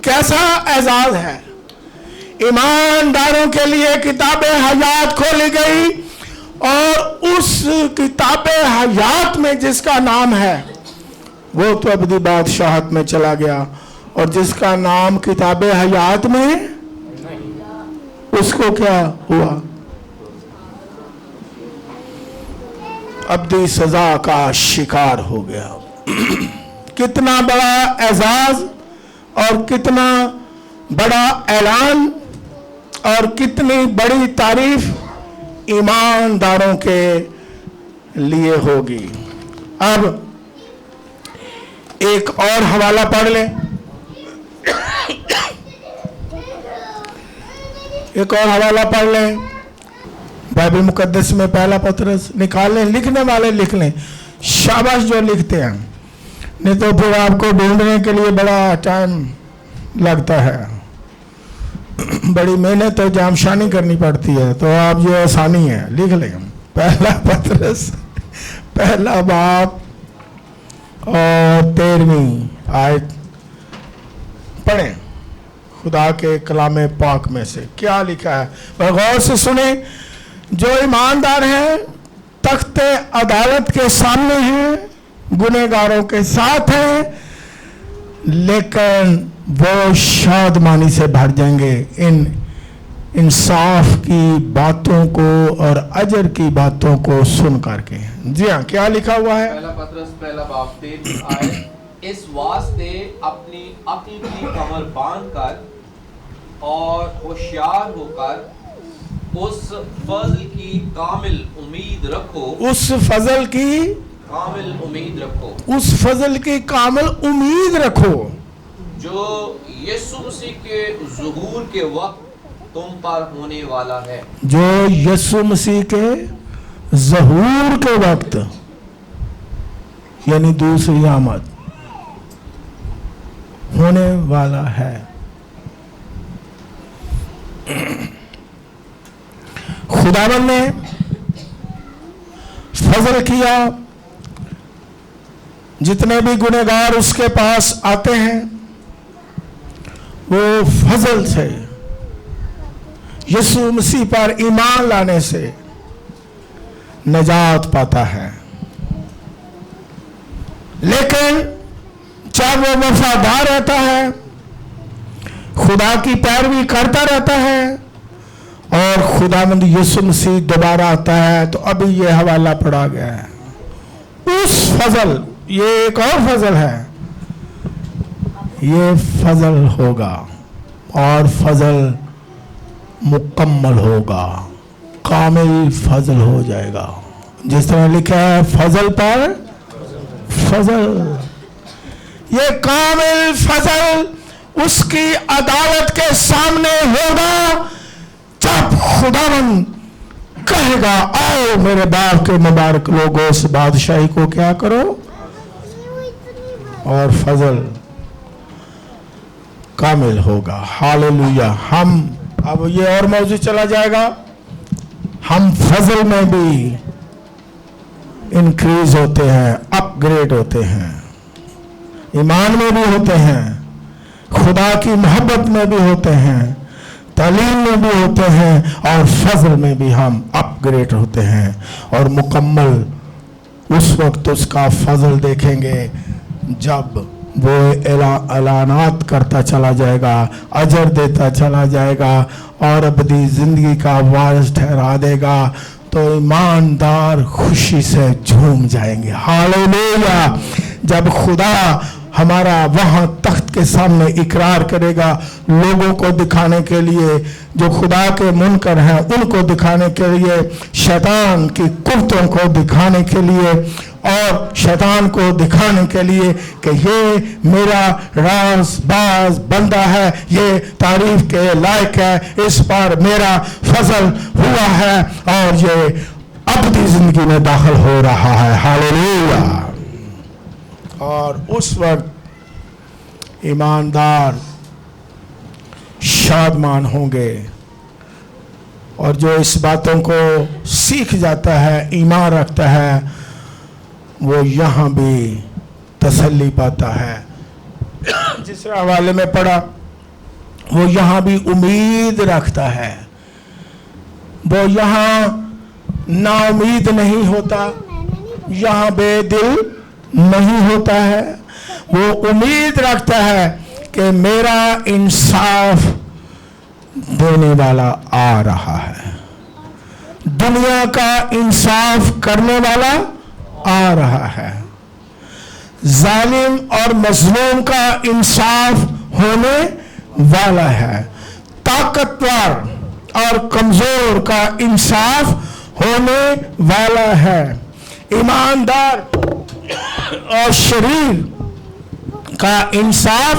कैसा एजाज है। ईमानदारों के लिए किताब हयात खोली गई, और उस किताब हयात में जिसका नाम है वो तो अबदी बादशाहत में चला गया, और जिसका नाम किताब हयात में उसको क्या हुआ? अबदी सजा का शिकार हो गया। कितना बड़ा एजाज और कितना बड़ा ऐलान और कितनी बड़ी तारीफ ईमानदारों के लिए होगी। अब एक और हवाला पढ़ लें, एक और हवाला पढ़ लें बाइबल मुकद्दस में। पहला पत्रस निकाल लें, लिखने वाले लिख लें। शाबाश जो लिखते हैं, नहीं तो फिर आपको ढूंढने के लिए बड़ा टाइम लगता है, बड़ी मेहनत और जामशानी करनी पड़ती है। तो आप जो आसानी है लिख लें। पहला पत्रस पहला बाब और 13वीं आयत पढ़ें। खुदा के कलाम पाक में से क्या लिखा है वह गौर से सुने। जो ईमानदार हैं तख्ते अदालत के सामने हैं, गुनहगारों के साथ हैं, लेकिन वो शादमानी से भर जाएंगे इंसाफ की बातों को और अजर की बातों को सुन करके। जी हाँ, क्या लिखा हुआ है? पहला पत्रस पहला बाब 23 आयत, इस वास्ते अपनी अक्ल की कमर बांधकर और होशियार होकर उस फजल की कामिल उम्मीद रखो। उस फजल की कामिल उम्मीद रखो। उस फजल की कामिल उम्मीद रखो जो यीशु मसीह के ज़ुहूर के वक्त तुम पर होने वाला है। जो यीशु मसीह के ज़हूर के वक्त यानी दूसरी आमद होने वाला है। खुदावंद ने फजल किया, जितने भी गुनहगार उसके पास आते हैं वो फजल से यीशु मसीह पर ईमान लाने से नजात पाता है। लेकिन जब वो वफादार रहता है, खुदा की पैरवी करता रहता है और खुदावंद यीशु मसीह दोबारा आता है, तो अभी ये हवाला पड़ा गया है उस फजल, ये एक और फजल है, ये फजल होगा और फजल मुकम्मल होगा, कामिल फजल हो जाएगा। जिस तरह लिखा है फजल पर फजल, ये कामिल फजल उसकी अदालत के सामने होगा जब खुदावंद कहेगा, आओ मेरे बाप के मुबारक लोगों, इस बादशाही को क्या करो और फजल कामिल होगा। हालेलुया। हम अब ये और मौजू चला जाएगा, हम फजल में भी इंक्रीज होते हैं, अपग्रेड होते हैं, ईमान में भी होते हैं, खुदा की मोहब्बत में भी होते हैं, तालीम में भी होते हैं और फजल में भी हम अपग्रेड होते हैं और मुकम्मल उस वक्त उसका फजल देखेंगे जब वो ऐलानात करता चला जाएगा, अजर देता चला जाएगा और अबदी जिंदगी का वारिस ठहरा देगा, तो ईमानदार खुशी से झूम जाएंगे। हालेलुया। जब खुदा हमारा वहां तख्त के सामने इकरार करेगा, लोगों को दिखाने के लिए, जो खुदा के मुनकर हैं उनको दिखाने के लिए, शैतान की कुफ्तों को दिखाने के लिए और शैतान को दिखाने के लिए कि ये मेरा राज़बाज़ बंदा है, ये तारीफ के लायक है, इस पर मेरा फजल हुआ है और ये अबदी जिंदगी में दाखिल हो रहा है। हालेलुया। और उस वक्त ईमानदार शादमान होंगे और जो इस बातों को सीख जाता है, ईमान रखता है, वो यहाँ भी तसल्ली पाता है। जिस हवाले में पढ़ा, वो यहाँ भी उम्मीद रखता है, वो यहाँ नाउमीद नहीं होता, यहाँ बेदिल नहीं होता है, वो उम्मीद रखता है कि मेरा इंसाफ देने वाला आ रहा है, दुनिया का इंसाफ करने वाला आ रहा है, जालिम और मजलूम का इंसाफ होने वाला है, ताकतवर और कमजोर का इंसाफ होने वाला है, ईमानदार और शरीर का इंसाफ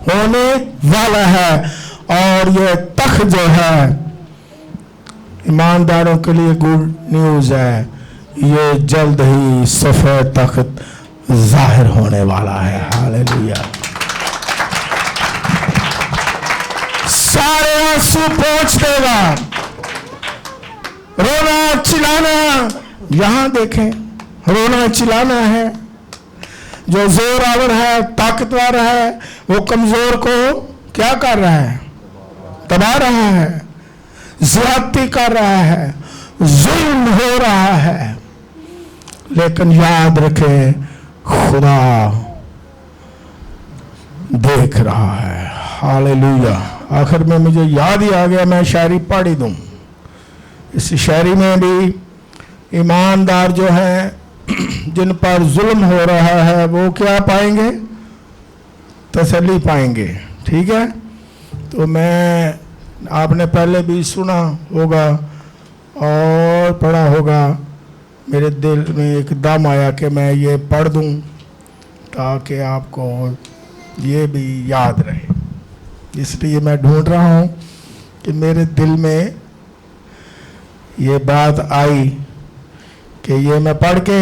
होने वाला है। और ये तख्त जो है ईमानदारों के लिए गुड न्यूज है, ये जल्द ही सफेद तख्त जाहिर होने वाला है। हालेलुया। सारे आंसू पोंछ देगा, रोना चिल्लाना, यहां देखें, रोना चिल्लाना है। जो जोरावर है, ताकतवर है, वो कमजोर को क्या कर रहा है? दबा रहा है, ज्यादती कर रहा है, जुल्म हो रहा है। लेकिन याद रखें, खुदा देख रहा है। हालेलुया। आखिर में मुझे याद ही आ गया, मैं शायरी पढ़ ही दूँ। इस शायरी में भी ईमानदार जो हैं जिन पर जुल्म हो रहा है वो क्या पाएंगे? तसल्ली पाएंगे। ठीक है, तो मैं आपने पहले भी सुना होगा और पढ़ा होगा, मेरे दिल में एकदम आया कि मैं ये पढ़ दूं ताकि आपको ये भी याद रहे। इसलिए मैं ढूंढ रहा हूँ कि मेरे दिल में ये बात आई कि ये मैं पढ़ के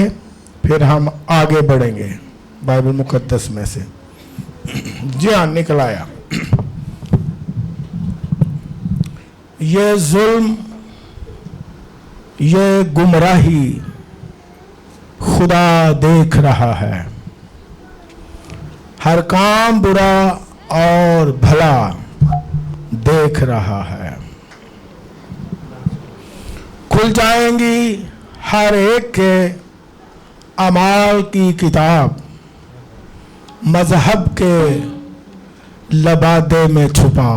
फिर हम आगे बढ़ेंगे बाइबल मुकद्दस में से। जी हाँ, निकल आया। ये जुल्म, ये गुमराही खुदा देख रहा है, हर काम बुरा और भला देख रहा है। खुल जाएंगी हर एक के अमाल की किताब, मजहब के लबादे में छुपा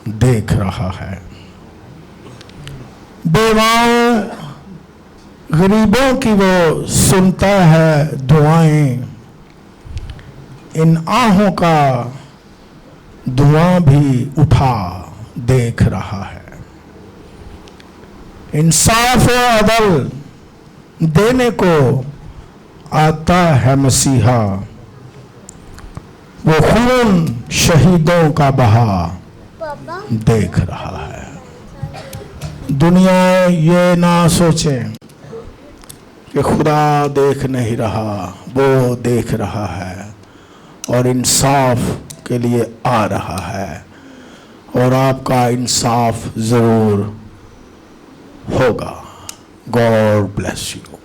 देख रहा है। बेवाओं गरीबों की वो सुनता है दुआएं, इन आहों का धुआं भी उठा देख रहा है। इंसाफ और अदल देने को आता है मसीहा, वो खून शहीदों का बहा देख रहा है। दुनिया ये ना सोचे कि खुदा देख नहीं रहा, वो देख रहा है और इंसाफ के लिए आ रहा है, और आपका इंसाफ जरूर होगा। God bless you.